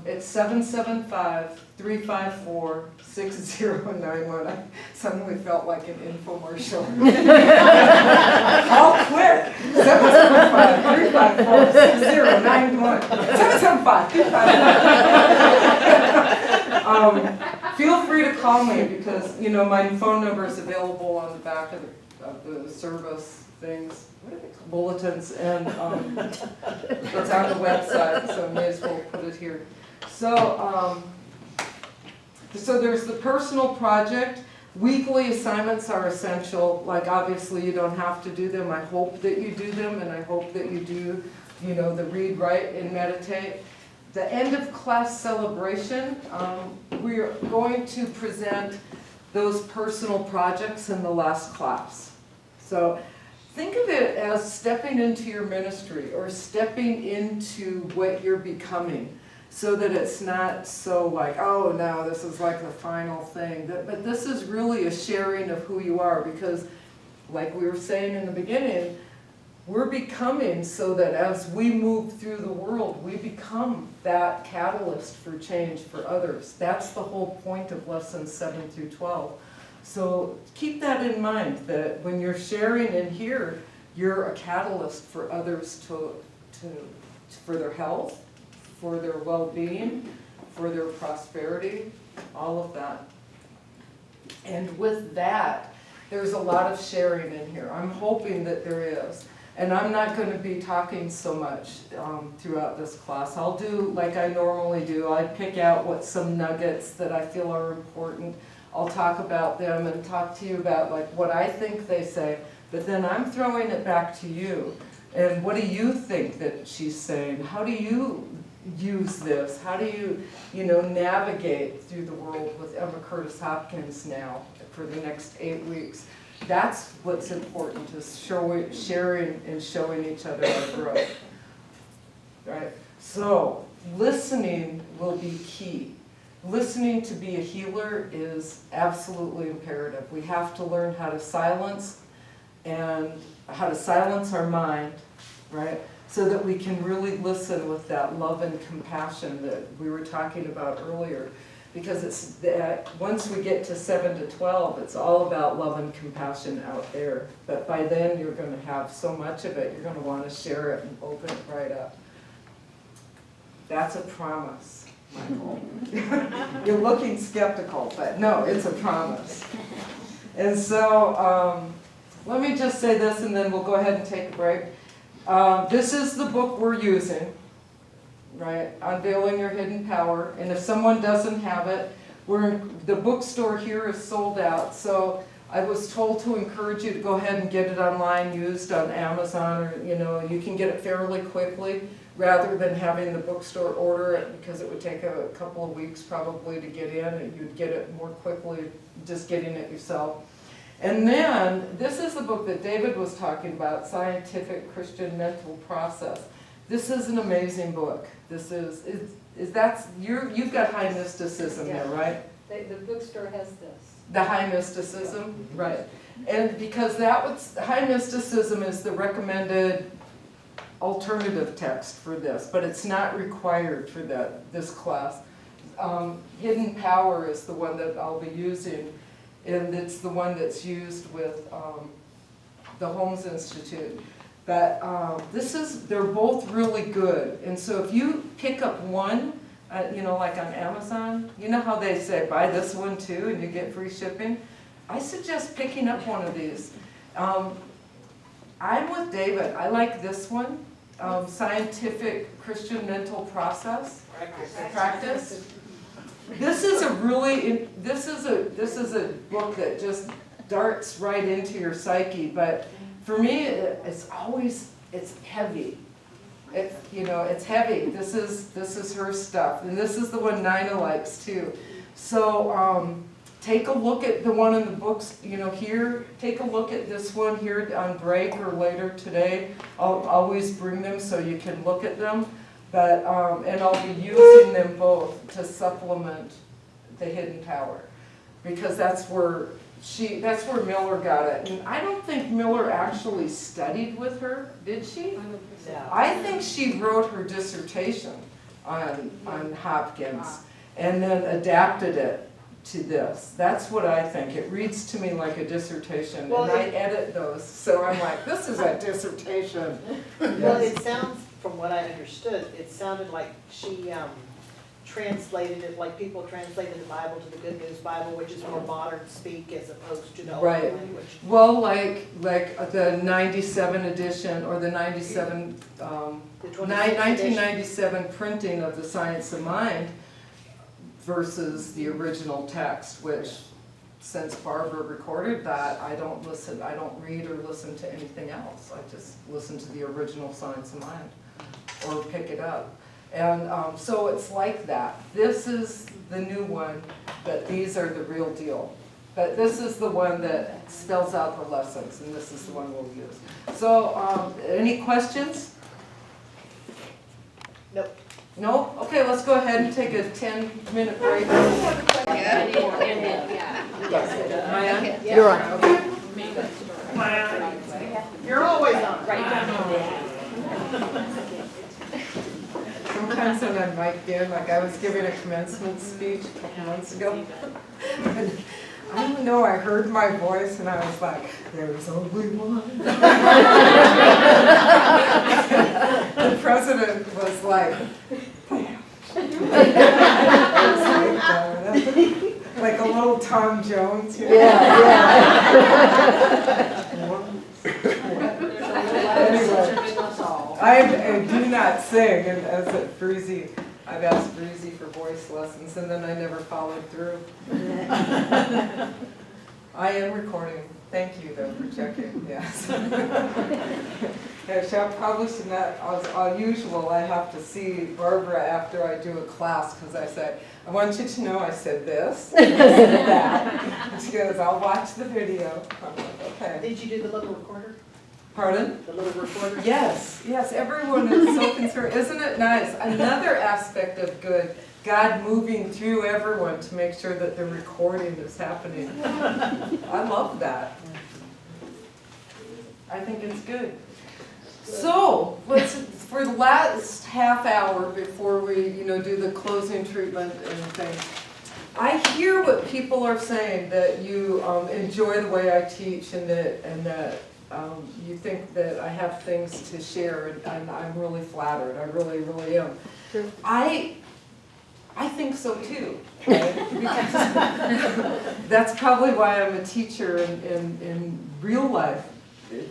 it's 775-354-6091. I suddenly felt like an infomercial. Call quick! 775-354-6091. 775-354. Feel free to call me because, you know, my phone number is available on the back of the service things. What are they called? Bulletins, and it's on the website, so I may as well put it here. So, so there's the personal project. Weekly assignments are essential. Like, obviously, you don't have to do them. I hope that you do them, and I hope that you do, you know, the read, write, and meditate. The end of class celebration, we're going to present those personal projects in the last class. So think of it as stepping into your ministry or stepping into what you're becoming, so that it's not so like, oh, now this is like the final thing. But this is really a sharing of who you are, because like we were saying in the beginning, we're becoming so that as we move through the world, we become that catalyst for change for others. That's the whole point of lessons 7 through 12. So keep that in mind, that when you're sharing in here, you're a catalyst for others for their health, for their well-being, for their prosperity, all of that. And with that, there's a lot of sharing in here. I'm hoping that there is. And I'm not going to be talking so much throughout this class. I'll do like I normally do. I pick out what some nuggets that I feel are important. I'll talk about them and talk to you about like what I think they say. But then I'm throwing it back to you. And what do you think that she's saying? How do you use this? How do you, navigate through the world with Emma Curtis Hopkins now for the next 8 weeks? That's what's important, is sharing and showing each other our growth, right? So listening will be key. Listening to be a healer is absolutely imperative. We have to learn how to silence our mind, right? So that we can really listen with that love and compassion that we were talking about earlier. Because it's that once we get to 7 to 12, it's all about love and compassion out there. But by then, you're going to have so much of it, you're going to want to share it and open it right up. That's a promise, Michael. You're looking skeptical, but no, it's a promise. And so, let me just say this, and then we'll go ahead and take a break. This is the book we're using. Right, Unveiling Your Hidden Power. And if someone doesn't have it, the bookstore here is sold out. So I was told to encourage you to go ahead and get it online, used on Amazon, or you can get it fairly quickly, rather than having the bookstore order it, because it would take a couple of weeks probably to get in, and you'd get it more quickly just getting it yourself. And then this is the book that David was talking about, Scientific Christian Mental Process. This is an amazing book. This you've got high mysticism there, right? The bookstore has this. The high mysticism, right? And because high mysticism is the recommended alternative text for this, but it's not required for this class. Hidden Power is the one that I'll be using, and it's the one that's used with the Holmes Institute. But they're both really good. And so if you pick up one, like on Amazon, you know how they say, buy this one too and you get free shipping? I suggest picking up one of these. I'm with David. I like this one, Scientific Christian Mental Process. Practice. This is a book that just darts right into your psyche, but for me, it's heavy. It's, you know, it's heavy. This is her stuff, and this is the one Nina likes too. So take a look at the one in the books, you know, here. Take a look at this one here on break or later today. I'll always bring them so you can look at them. But and I'll be using them both to supplement the Hidden Power, because that's where Miller got it. And I don't think Miller actually studied with her, did she? I think she wrote her dissertation on Hopkins and then adapted it to this. That's what I think. It reads to me like a dissertation, and I edit those, so I'm like, this is a dissertation. Well, it sounds, from what I understood, it sounded like she translated it like people translated the Bible to the Good News Bible, which is more modern speak as opposed to the old language. Well, like the 97 edition or the 1997 printing of the Science of Mind versus the original text, which since Barbara recorded that, I don't read or listen to anything else. I just listen to the original Science of Mind or pick it up. And so it's like that. This is the new one, but these are the real deal. But this is the one that spells out the lessons, and this is the one we'll use. So any questions? Nope. No? Okay, let's go ahead and take a 10-minute break. Maya? You're on. Okay. You're always on. Sometimes when I'm mic'd in, like I was giving a commencement speech a couple months ago, and I don't know, I heard my voice and I was like, there's only one. The president was like, like a little Tom Jones, you know? Anyway, I do not sing, and as a Breezy, I've asked Breezy for voice lessons, and then I never followed through. I am recording. Thank you, though, for checking. Yes. Yeah, probably should not, as usual, I have to see Barbara after I do a class, because I said, I want you to know I said this, and I said that. And she goes, I'll watch the video. I'm like, okay. Did you do the little recorder? Pardon? The little recorder? Yes, yes, everyone is so concerned. Isn't it nice? Another aspect of good, God moving through everyone to make sure that the recording is happening. I love that. I think it's good. So, for the last half hour before we, do the closing treatment and things, I hear what people are saying, that you enjoy the way I teach, and that you think that I have things to share, and I'm really flattered. I really, really am. True. I think so too. Right? Because that's probably why I'm a teacher in real life.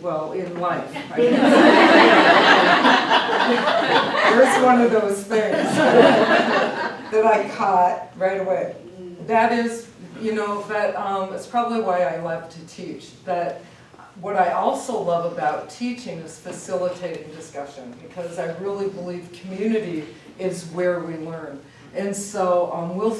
Well, in life. There's one of those things that I caught right away. That is, it's probably why I love to teach. That what I also love about teaching is facilitating discussion, because I really believe community is where we learn. And so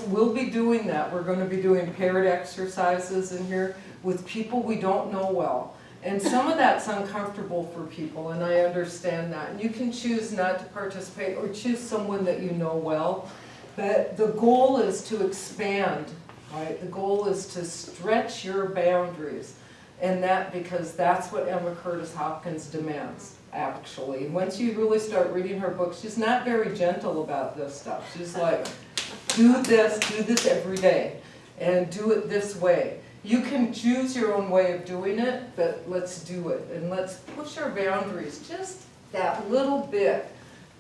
we'll be doing that. We're going to be doing paired exercises in here with people we don't know well. And some of that's uncomfortable for people, and I understand that. And you can choose not to participate or choose someone that you know well. But the goal is to expand, right? The goal is to stretch your boundaries. And because that's what Emma Curtis Hopkins demands, actually. And once you really start reading her book, she's not very gentle about this stuff. She's like, do this every day, and do it this way. You can choose your own way of doing it, but let's do it. And let's push our boundaries just that little bit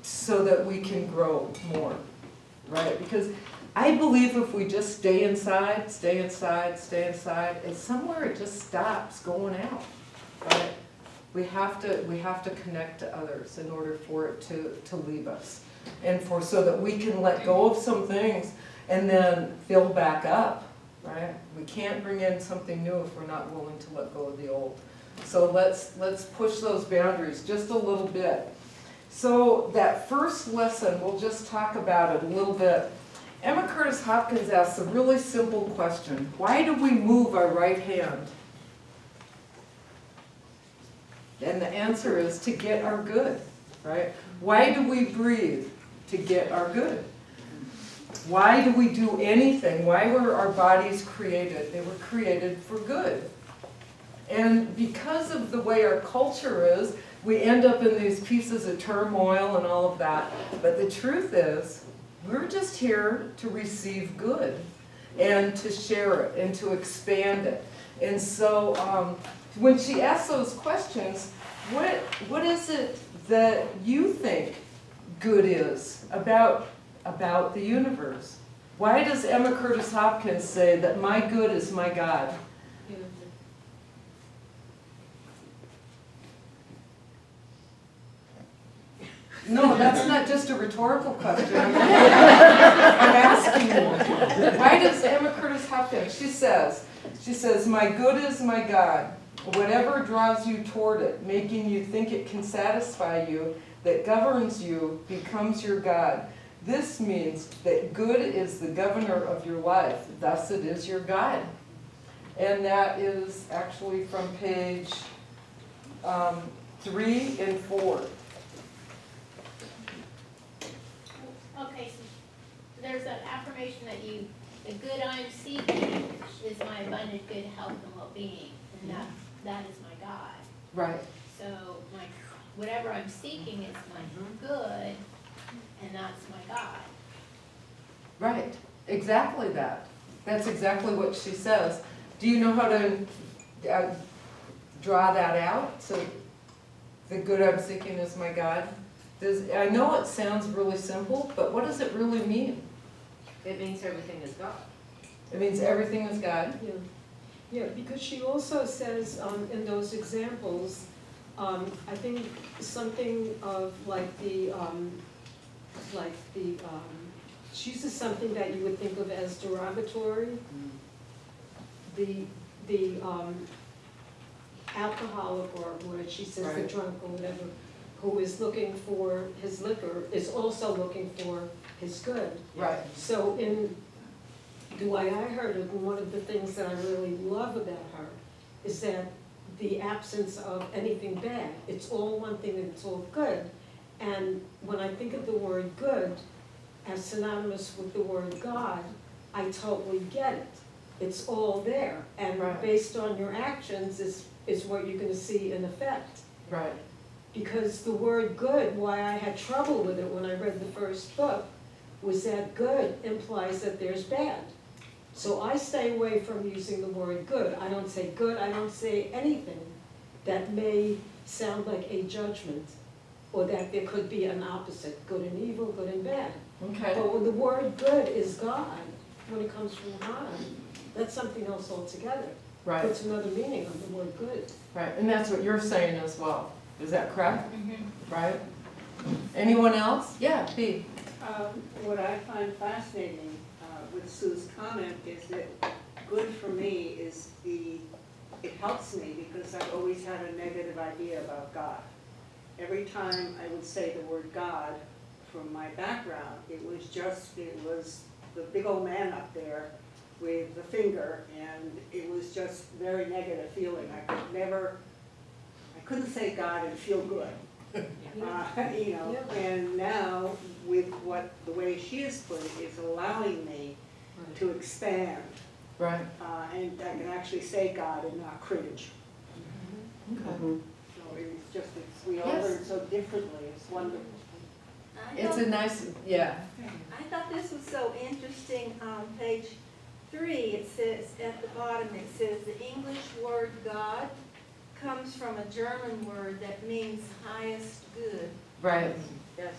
so that we can grow more, right? Because I believe if we just stay inside, and somewhere it just stops going out, right? We have to connect to others in order for it to leave us, and so that we can let go of some things and then fill back up, right? We can't bring in something new if we're not willing to let go of the old. So let's push those boundaries just a little bit. So that first lesson, we'll just talk about it a little bit. Emma Curtis Hopkins asks a really simple question. Why do we move our right hand? And the answer is to get our good, right? Why do we breathe? To get our good. Why do we do anything? Why were our bodies created? They were created for good. And because of the way our culture is, we end up in these pieces of turmoil and all of that. But the truth is, we're just here to receive good and to share it and to expand it. And so when she asks those questions, what is it that you think good is about the universe? Why does Emma Curtis Hopkins say that my good is my God? No, that's not just a rhetorical question. I'm asking you. Why does Emma Curtis Hopkins, she says, my good is my God. Whatever draws you toward it, making you think it can satisfy you, that governs you, becomes your God. This means that good is the governor of your life. Thus it is your God. And that is actually from page 3 and 4. Okay, so there's an affirmation that the good I'm seeking is my abundant good health and well-being, and that is my God. Right. So whatever I'm seeking is my good, and that's my God. Right, exactly that. That's exactly what she says. Do you know how to draw that out? So the good I'm seeking is my God. I know it sounds really simple, but what does it really mean? It means everything is God. It means everything is God? Yeah, yeah, because she also says in those examples, I think something of she uses something that you would think of as derogatory. The alcoholic, or what she says, the drunk or whatever, who is looking for his liquor is also looking for his good. Right. So in the way I heard it, and one of the things that I really love about her is that the absence of anything bad. It's all one thing and it's all good. And when I think of the word good as synonymous with the word God, I totally get it. It's all there. And based on your actions is what you're going to see in effect. Right. Because the word good, why I had trouble with it when I read the first book, was that good implies that there's bad. So I stay away from using the word good. I don't say good, I don't say anything that may sound like a judgment, or that there could be an opposite, good and evil, good and bad. Okay. But when the word good is God, when it comes from God, that's something else altogether. Right. Puts another meaning on the word good. Right, and that's what you're saying as well. Is that correct? Right? Anyone else? Yeah, B. What I find fascinating with Sue's comment is that good for me is it helps me because I've always had a negative idea about God. Every time I would say the word God from my background, it was the big old man up there with the finger, and it was just very negative feeling. I couldn't say God and feel good. And now with the way she has put it, it's allowing me to expand. Right. And I can actually say God and not cringe. Okay. So we all learn so differently. It's wonderful. It's a nice, yeah. I thought this was so interesting. Page 3, it says at the bottom, it says the English word God comes from a German word that means highest good. Right. Yes.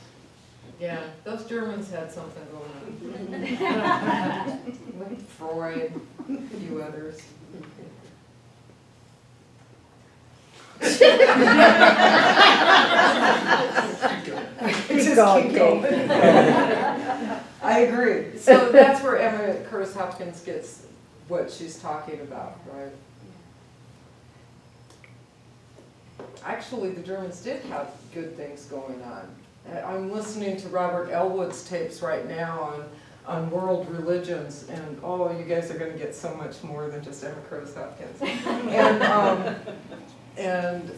Yeah, those Germans had something going on. With Freud, a few others. Just keep going. I agree. So that's where Emma Curtis Hopkins gets what she's talking about, right? actually the Germans did have good things going on. I'm listening to Robert Elwood's tapes right now on world religions, and oh, you guys are going to get so much more than just Emma Curtis Hopkins. And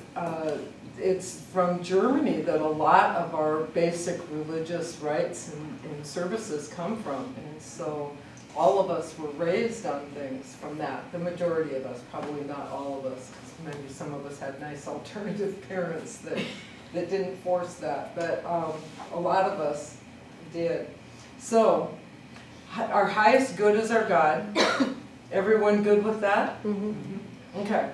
it's from Germany that a lot of our basic religious rites and services come from, and so all of us were raised on things from that. The majority of us, probably not all of us, because maybe some of us had nice alternative parents that didn't force that, but a lot of us did. So, our highest good is our God. Everyone good with that? Mm-hmm. Okay.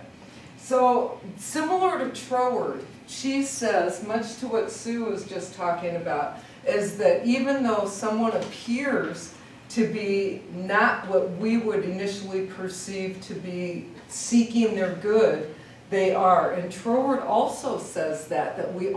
So, similar to Troward, she says, much to what Sue was just talking about, is that even though someone appears to be not what we would initially perceive to be seeking their good, they are. And Troward also says that we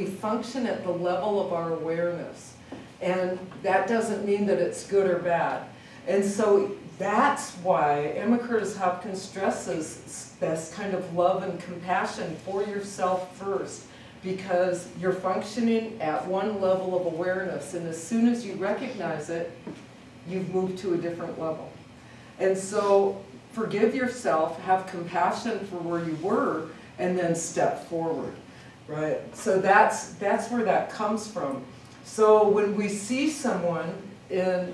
function at the level of our awareness. And that doesn't mean that it's good or bad. And so that's why Emma Curtis Hopkins stresses this kind of love and compassion for yourself first, because you're functioning at one level of awareness, and as soon as you recognize it, you've moved to a different level. And so forgive yourself, have compassion for where you were, and then step forward, right? So that's where that comes from. So when we see someone in,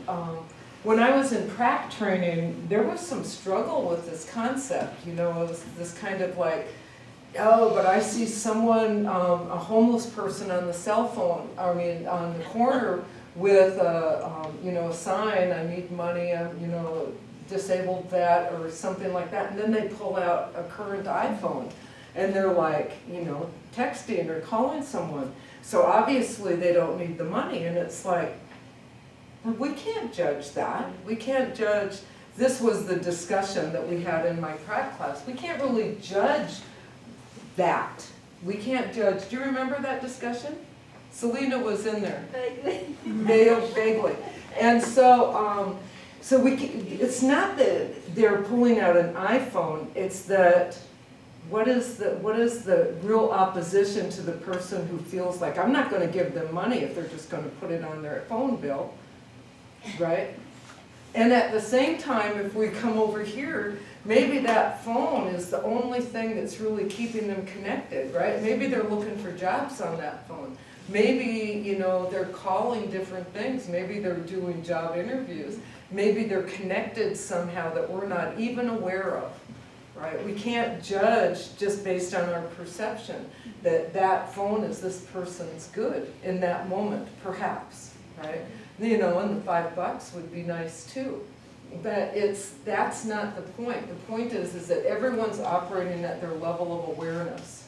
when I was in prac training, there was some struggle with this concept. You know, it was this kind of like, oh, but I see someone, a homeless person on the cell phone, I mean, on the corner with a, a sign, I need money, I'm, disabled vet or something like that, and then they pull out a current iPhone and they're like, texting or calling someone. So obviously they don't need the money, and it's like, we can't judge that. We can't judge. This was the discussion that we had in my prac class. We can't really judge that. We can't judge. Do you remember that discussion? Selena was in there. Vaguely. And so, it's not that they're pulling out an iPhone. It's that what is the real opposition to the person who feels like, I'm not going to give them money if they're just going to put it on their phone bill, right? And at the same time, if we come over here, maybe that phone is the only thing that's really keeping them connected, right? Maybe they're looking for jobs on that phone. Maybe, they're calling different things. Maybe they're doing job interviews. Maybe they're connected somehow that we're not even aware of, right? We can't judge just based on our perception that that phone is this person's good in that moment, perhaps, right? And the $5 would be nice too. But that's not the point. The point is that everyone's operating at their level of awareness.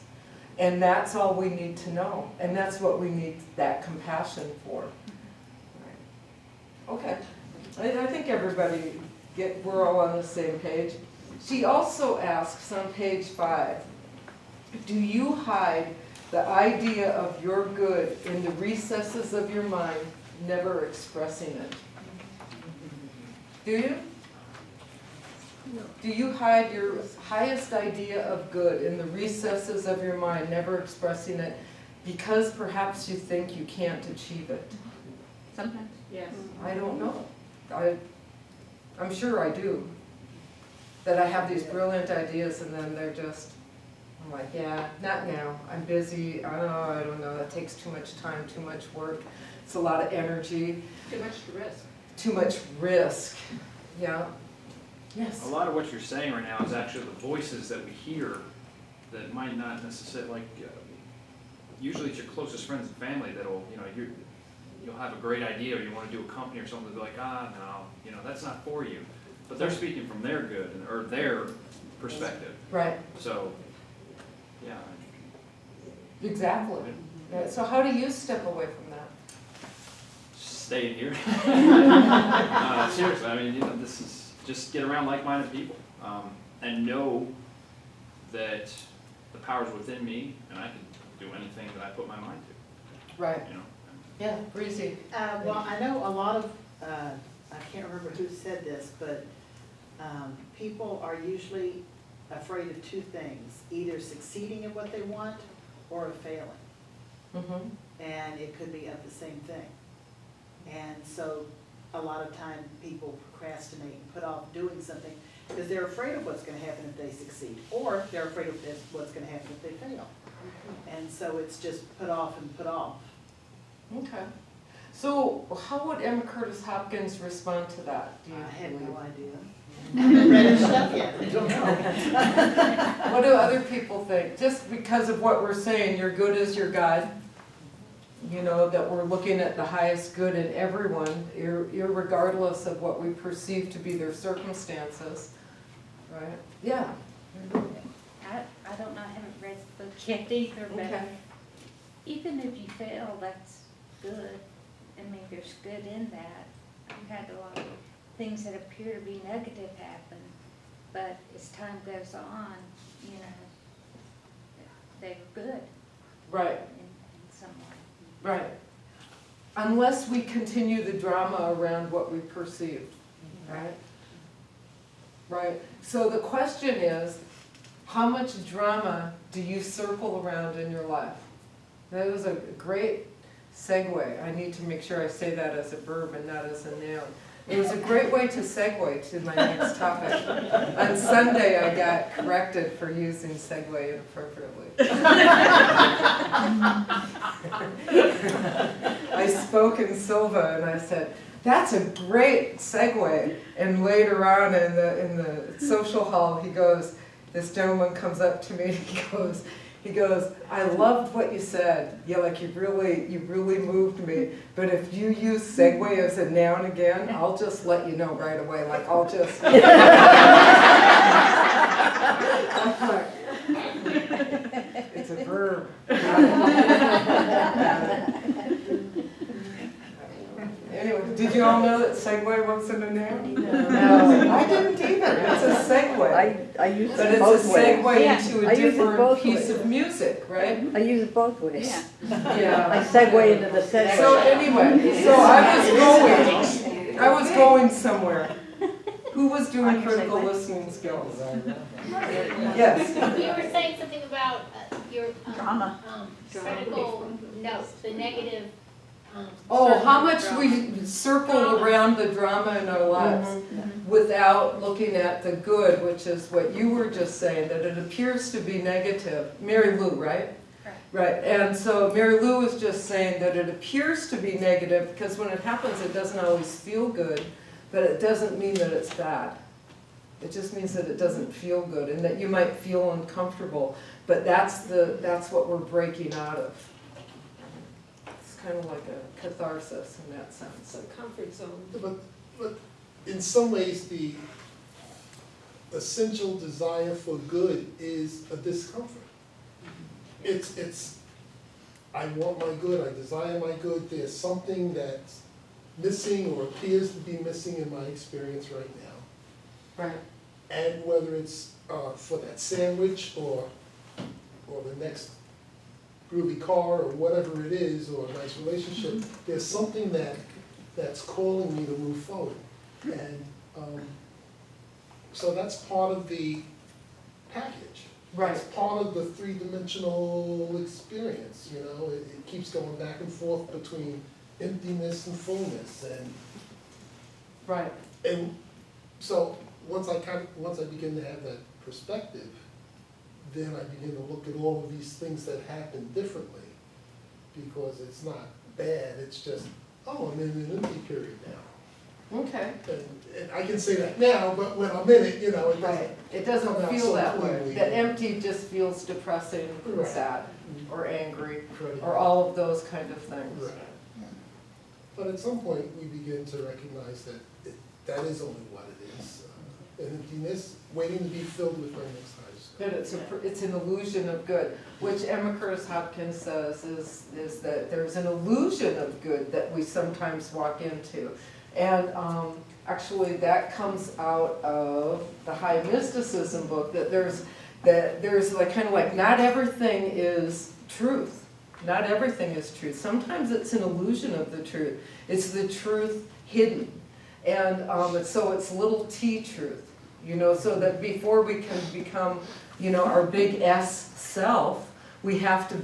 And that's all we need to know. And that's what we need that compassion for. Okay. I think everybody we're all on the same page. She also asks on page 5, do you hide the idea of your good in the recesses of your mind, never expressing it? Do you? No. Do you hide your highest idea of good in the recesses of your mind, never expressing it, because perhaps you think you can't achieve it? Sometimes, yes. I don't know. I'm sure I do. That I have these brilliant ideas and then I'm like, yeah, not now. I'm busy. I don't know. That takes too much time, too much work. It's a lot of energy. Too much risk. Too much risk. Yeah. Yes. A lot of what you're saying right now is actually the voices that we hear that might not necessarily, usually it's your closest friends and family that'll, you'll have a great idea or you want to do a company or something, they'll be like, no, that's not for you. But they're speaking from their good or their perspective. Right. So, yeah. Exactly. Yeah. So how do you step away from that? Stay in here. Seriously, I mean, this is just get around like-minded people and know that the power's within me and I can do anything that I put my mind to. Right. Yeah, Breezy. Well, I know a lot of, I can't remember who said this, but people are usually afraid of two things, either succeeding at what they want or of failing. Mhm. And it could be of the same thing. And so a lot of time people procrastinate and put off doing something because they're afraid of what's gonna happen if they succeed, or they're afraid of what's gonna happen if they fail. And so it's just put off and put off. Okay. So how would Emma Curtis Hopkins respond to that? Do you I have believe? no idea. I haven't read her stuff yet, I don't know. What do other people think? Just because of what we're saying, your good is your God. You know, that we're looking at the highest good in everyone, irregardless of what we perceive to be their circumstances, right? Yeah. I don't know, I haven't read the book yet either, but Okay. even if you fail, that's good. I mean, there's good in that. I've had a lot of things that appear to be negative happen, but as time goes on, you know, they're good Right, in some way. right. Unless we continue the drama around what we perceive, right? Right. So the question is, how much drama do you circle around in your life? That was a great segue. I need to make sure I say that as a verb and not as a noun. It was a great way to segue to my next topic. On Sunday, I got corrected for using segue inappropriately. I spoke in Silva and I said, "That's a great segue." And later on in the social hall, this gentleman comes up to me and he goes, "I loved what you said. Yeah, like you really moved me. But if you use segue as a noun again, I'll just let you know right away. Like I'll just." It's a verb. Anyway, did you all know that segue wasn't a noun? No. I didn't either. It's a segue. I use But it it's both a ways. segue into I a use it different both piece ways. of music, right? I use it both ways. Yeah. I segue into the segue. So anyway, so I was going somewhere. Who was doing critical listening skills? Yes. You were saying something about your Drama. critical notes, the negative. Oh, how much we circle around the drama in our lives without looking at the good, which is what you were just saying, that it appears to be negative. Mary Lou, right? Right, and so Mary Lou was just saying that it appears to be negative because when it happens, it doesn't always feel good, but it doesn't mean that it's bad. It just means that it doesn't feel good and that you might feel uncomfortable, but that's what we're breaking out of. It's kind of like a catharsis in that sense. It's a comfort zone. But in some ways, the essential desire for good is a discomfort. It's, I want my good, I desire my good, there's something that's missing or appears to be missing in my experience right now. Right. And whether it's for that sandwich or the next groovy car or whatever it is, or a nice relationship, there's something that's calling me to move forward. And so that's part of the package. Right. It's part of the three-dimensional experience, you know, it keeps going back and forth between emptiness and fullness, and right. And so once I begin to have that perspective, then I begin to look at all of these things that happen differently, because it's not bad, it's just, oh, I'm in an empty period now. Okay. And I can say that now, but when I'm in it, you know, It doesn't come out feel so that way. clearly. That empty just feels depressing and Right. sad or angry Right. or all of those kind of things. Right. But at some point, we begin to recognize that that is only what it is. An emptiness waiting to be filled with my next highest good. That it's an illusion of good, which Emma Curtis Hopkins says is that there's an illusion of good that we sometimes walk into. And actually that comes out of the High Mysticism book, that there's like kind of like not everything is truth. Not everything is truth. Sometimes it's an illusion of the truth. It's the truth hidden. And so it's little t truth, you know, so that before we can become, you know, our big S self, we have to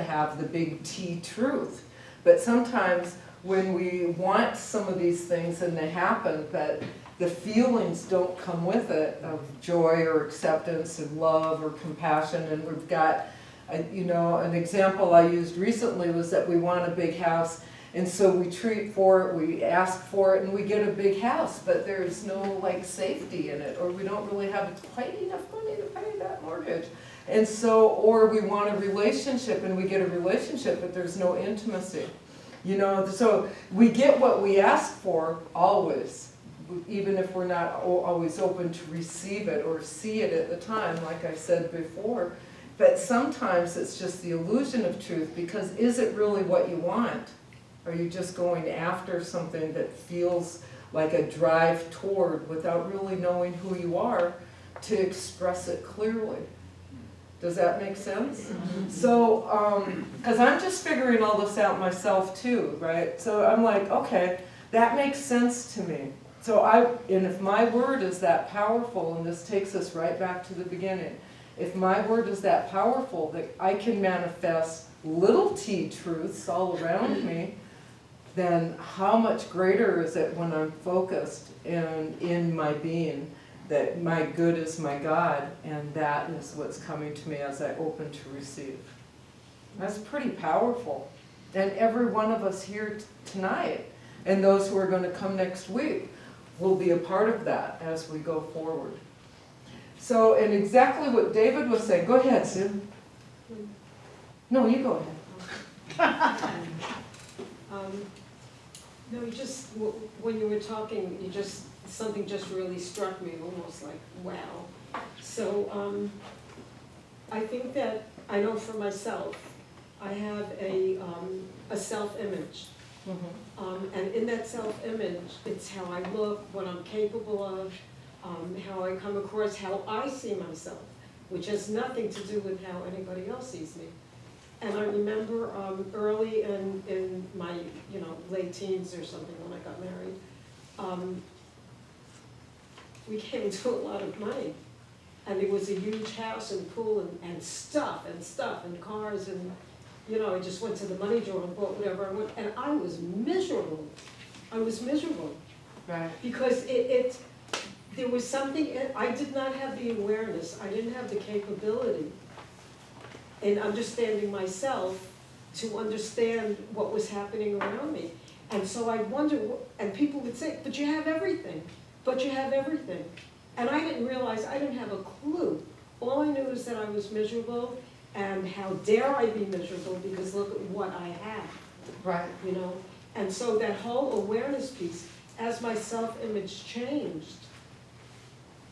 have the big T truth. But sometimes when we want some of these things and they happen, but the feelings don't come with it of joy or acceptance and love or compassion, and we've got, you know, an example I used recently was that we want a big house, and so we treat for it, we ask for it, and we get a big house, but there's no like safety in it, or we don't really have quite enough money to pay that mortgage. And so, or we want a relationship and we get a relationship, but there's no intimacy. You know, so we get what we ask for always, even if we're not always open to receive it or see it at the time, like I said before. But sometimes it's just the illusion of truth, because is it really what you want? Are you just going after something that feels like a drive toward without really knowing who you are to express it clearly? Does that make sense? So, because I'm just figuring all this out myself too, right? So I'm like, okay, that makes sense to me. So and if my word is that powerful, and this takes us right back to the beginning, if my word is that powerful that I can manifest little t truths all around me, then how much greater is it when I'm focused and in my being, that my good is my God, and that is what's coming to me as I open to receive. That's pretty powerful. And every one of us here tonight, and those who are going to come next week, will be a part of that as we go forward. So, and exactly what David was saying, go ahead, Sue. No, you go ahead. No, you just, when you were talking, something just really struck me, almost like, wow. So, I think that, I know for myself, I have a self-image. And in that self-image, it's how I look, what I'm capable of, how I come across, how I see myself, which has nothing to do with how anybody else sees me. And I remember early in my, late teens or something when I got married, we came into a lot of money. And there was a huge house and pool and stuff and cars and, I just went to the money drawer and bought whatever I want. And I was miserable. Right. Because there was something, I did not have the awareness, I didn't have the capability in understanding myself to understand what was happening around me. And so I wonder, and people would say, but you have everything. And I didn't realize, I didn't have a clue. All I knew is that I was miserable, and how dare I be miserable because look at what I have. Right. And so that whole awareness piece, as my self-image changed,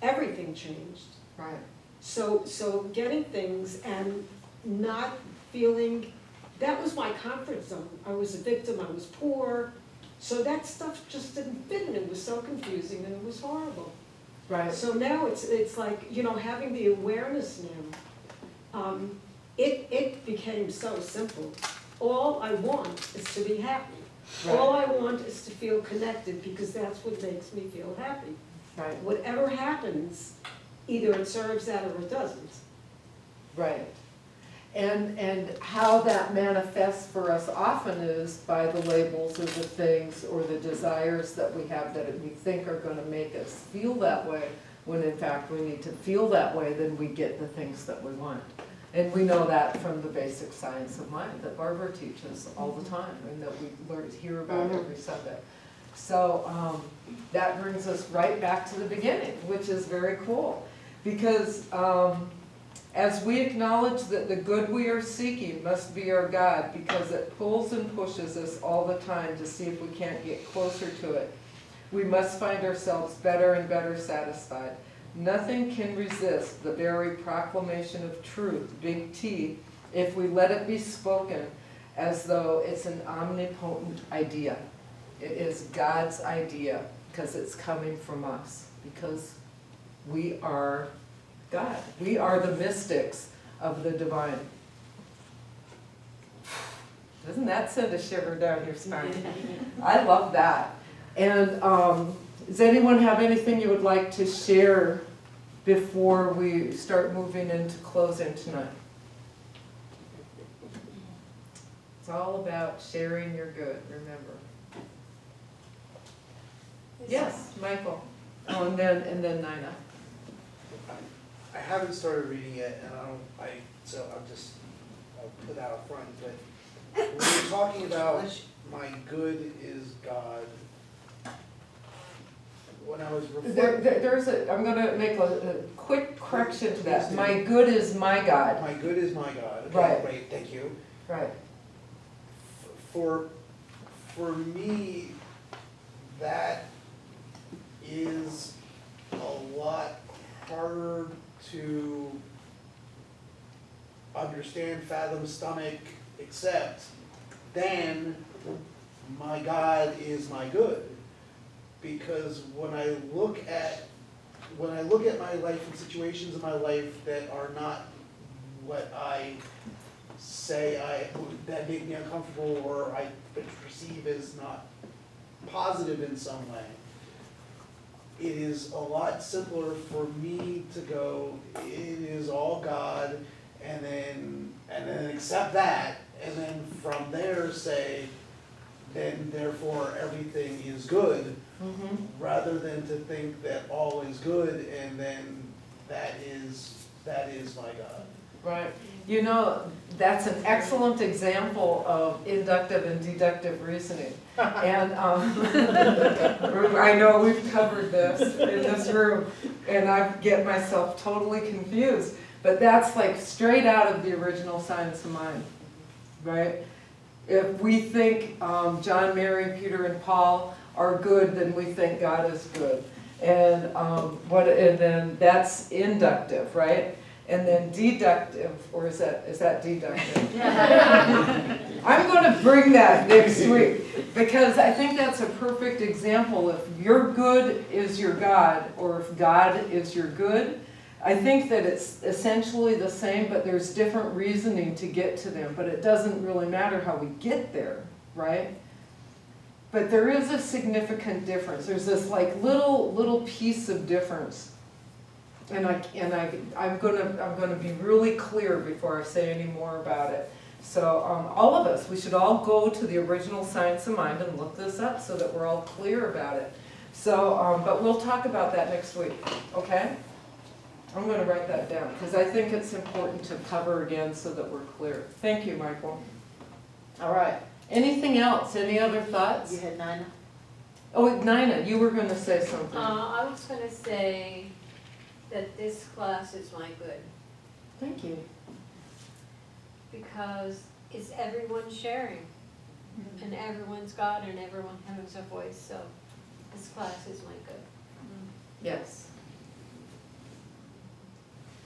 everything changed. Right. So getting things and not feeling, that was my comfort zone. I was a victim, I was poor, so that stuff just didn't fit, and it was so confusing and it was horrible. Right. So now it's like, having the awareness now, it became so simple. All I want is to be happy. Right. All I want is to feel connected, because that's what makes me feel happy. Right. Whatever happens, either it serves that or it doesn't. Right. And how that manifests for us often is by the labels or the things or the desires that we have that we think are going to make us feel that way, when in fact we need to feel that way, then we get the things that we want. And we know that from the basic science of mind that Barbara teaches all the time, and that we hear about every Sunday. So that brings us right back to the beginning, which is very cool. Because as we acknowledge that the good we are seeking must be our God, because it pulls and pushes us all the time to see if we can't get closer to it, we must find ourselves better and better satisfied. Nothing can resist the very proclamation of truth, big T, if we let it be spoken as though it's an omnipotent idea. It is God's idea, because it's coming from us, because we are God. We are the mystics of the divine. Doesn't that send a shiver down your spine? I love that. And Does anyone have anything you would like to share before we start moving into closing tonight? It's all about sharing your good, remember. Yes, Michael. Oh, and then Nina. I haven't started reading it, and so I'll put that up front, but when you're talking about my good is God, when I was reflecting. I'm gonna make a quick correction to that. My good is my God. My good is my God. Okay, Right. great, thank you. Right. For me, that is a lot harder to understand, fathom, stomach, accept than my God is my good. Because when I look at my life and situations in my life that are not what I say that make me uncomfortable or I perceive as not positive in some way, it is a lot simpler for me to go, it is all God, and then accept that, and then from there say, then therefore everything is good, rather than to think that all is good and then that is my God. Right. You know, that's an excellent example of inductive and deductive reasoning. And I know we've covered this in this room, and I get myself totally confused. But that's like straight out of the original Science of Mind, right? If we think John, Mary, Peter, and Paul are good, then we think God is good. And then that's inductive, right? And then deductive, or is that deductive? I'm going to bring that next week, because I think that's a perfect example. If your good is your God, or if God is your good, I think that it's essentially the same, but there's different reasoning to get to them. But it doesn't really matter how we get there, right? But there is a significant difference. There's this like little piece of difference. And I'm gonna be really clear before I say any more about it. So all of us, we should all go to the original Science of Mind and look this up so that we're all clear about it. So, but we'll talk about that next week, okay? I'm gonna write that down because I think it's important to cover again so that we're clear. Thank you, Michael. All right. Anything else? Any other thoughts? You had Nina? Oh, Nina, you were gonna say something. I was gonna say that this class is my good. Thank you. Because it's everyone sharing, and everyone's God, and everyone having a voice, so this class is my good. Yes.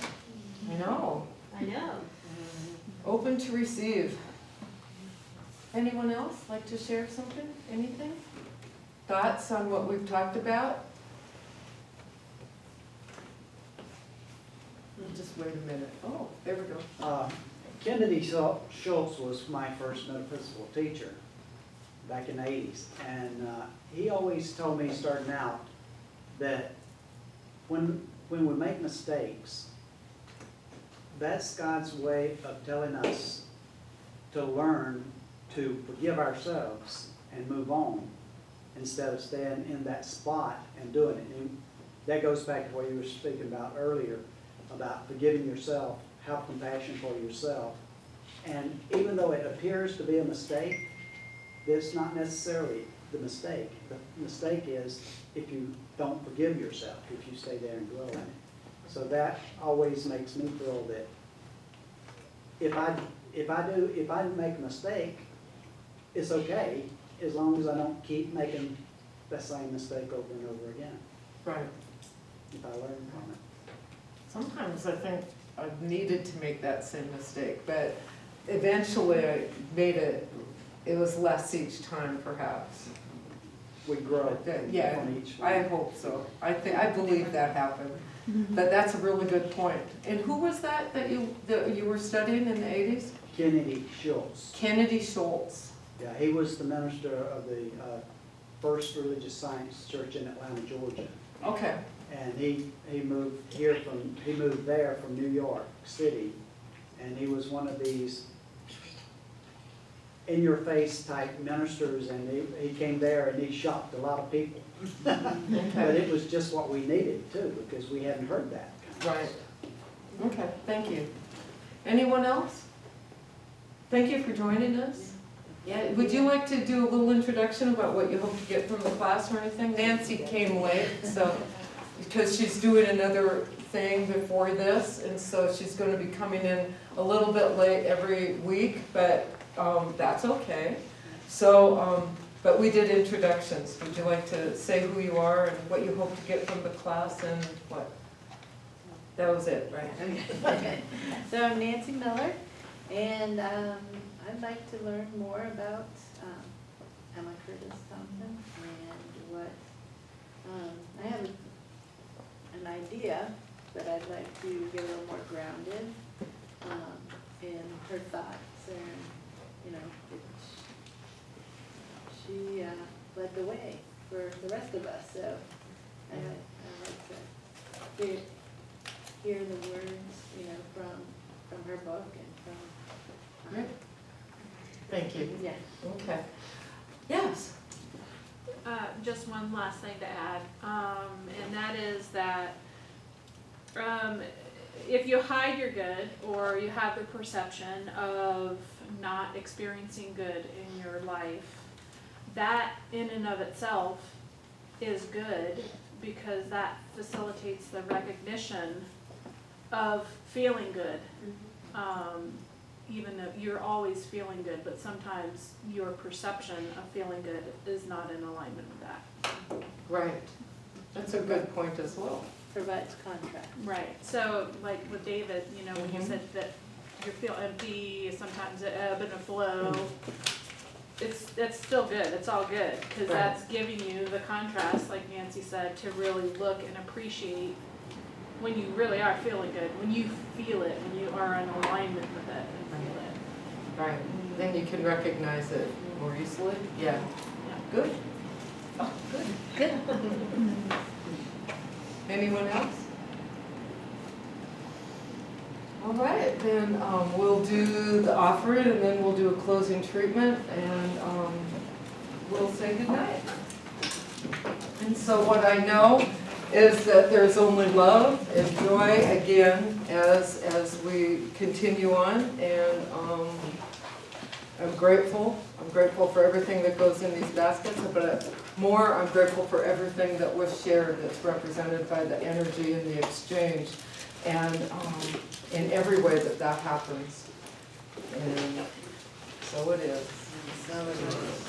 I know. I know. Open to receive. Anyone else like to share something? Anything? Thoughts on what we've talked about? Just wait a minute. Oh, there we go. Kennedy Schultz was my first metaphysical teacher back in the 80s. And he always told me starting out that when we make mistakes, that's God's way of telling us to learn to forgive ourselves and move on instead of staying in that spot and doing it. And that goes back to what you were speaking about earlier, about forgiving yourself, have compassion for yourself. And even though it appears to be a mistake, that's not necessarily the mistake. The mistake is if you don't forgive yourself, if you stay there and dwell in it. So that always makes me feel that if I make a mistake, it's okay as long as I don't keep making the same mistake over and over again. Right. If I learn from it. Sometimes I think I've needed to make that same mistake, but eventually I made it was less each time perhaps. We grow Yeah, from each one. I hope so. I believe that happened. But that's a really good point. And who was that you were studying in the 80s? Kennedy Schultz. Kennedy Schultz. Yeah, he was the minister of the First Religious Science Church in Atlanta, Georgia. Okay, And he moved there from New York City. And he was one of these in-your-face type ministers, and he came there and he shocked a lot of people. But it was just what we needed too, because we hadn't heard that. right. Okay, thank you. Anyone else? Thank you for joining us. Yeah, would you like to do a little introduction about what you hope to get from the class or anything? Nancy came late, so, because she's doing another thing before this, and so she's going to be coming in a little bit late every week, but that's okay. So, but we did introductions. Would you like to say who you are and what you hope to get from the class and what? That was it, right? Okay. So I'm Nancy Miller, and I'd like to learn more about Emma Curtis Thompson and what, I have an idea, but I'd like to get a little more grounded in her thoughts, and, you know, she led the way for the rest of us, so I'd like to hear the words, you know, from her book and from. Thank you. Yeah. Okay. Yes. Just one last thing to add, and that is that if you hide your good, or you have the perception of not experiencing good in your life, that in and of itself is good, because that facilitates the recognition of feeling good. Even though you're always feeling good, but sometimes your perception of feeling good is not in alignment with that. Right. That's a good point as well. Provides contrast. Right. So like with David, you know, when you said that you feel empty, sometimes an ebb and a flow, that's still good. It's all good, because that's giving you the contrast, like Nancy said, to really look and appreciate when you really are feeling good, when you feel it, when you are in alignment with it and feel it. Right. Then you can recognize it more easily. Yeah. Good. Oh, good. Good. Anyone else? All right, then we'll do the offering, and then we'll do a closing treatment, and we'll say goodnight. And so what I know is that there's only love and joy again as we continue on, and I'm grateful. I'm grateful for everything that goes in these baskets, but more, I'm grateful for everything that was shared, that's represented by the energy and the exchange, and in every way that happens. And so it is. So it is.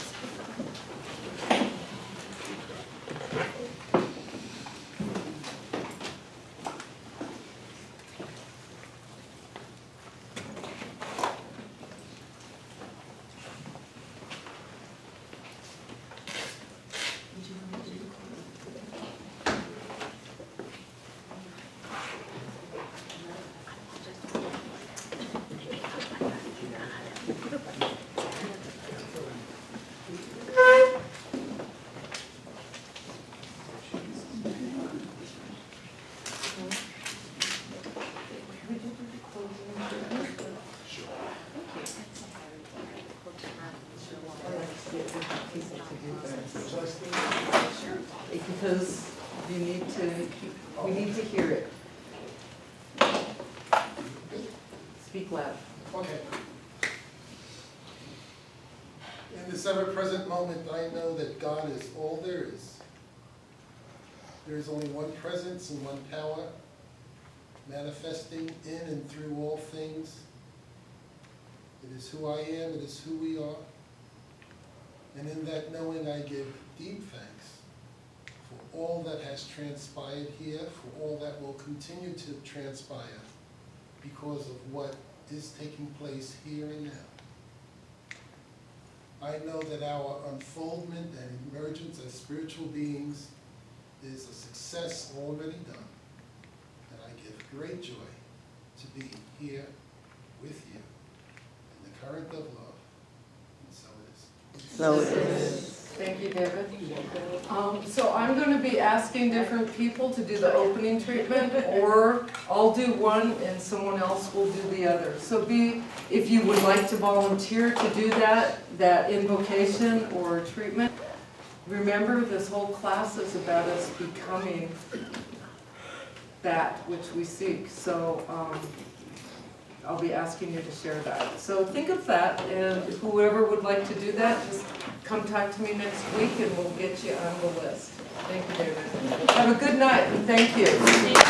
Because we need to hear it. Speak loud. Okay. In this ever-present moment, I know that God is all there is. There is only one presence and one power, manifesting in and through all things. It is who I am, it is who we are. And in that knowing, I give deep thanks for all that has transpired here, for all that will continue to transpire because of what is taking place here and now. I know that our unfoldment and emergence as spiritual beings is a success already done, and I give great joy to be here with you in the current of love, and so it is. So it is. Thank you, David. So I'm going to be asking different people to do the opening treatment, or I'll do one and someone else will do the other. So if you would like to volunteer to do that invocation or treatment, remember this whole class is about us becoming that which we seek. So I'll be asking you to share that. So think of that, and whoever would like to do that, just come talk to me next week and we'll get you on the list. Thank you, David. Have a good night, and thank you.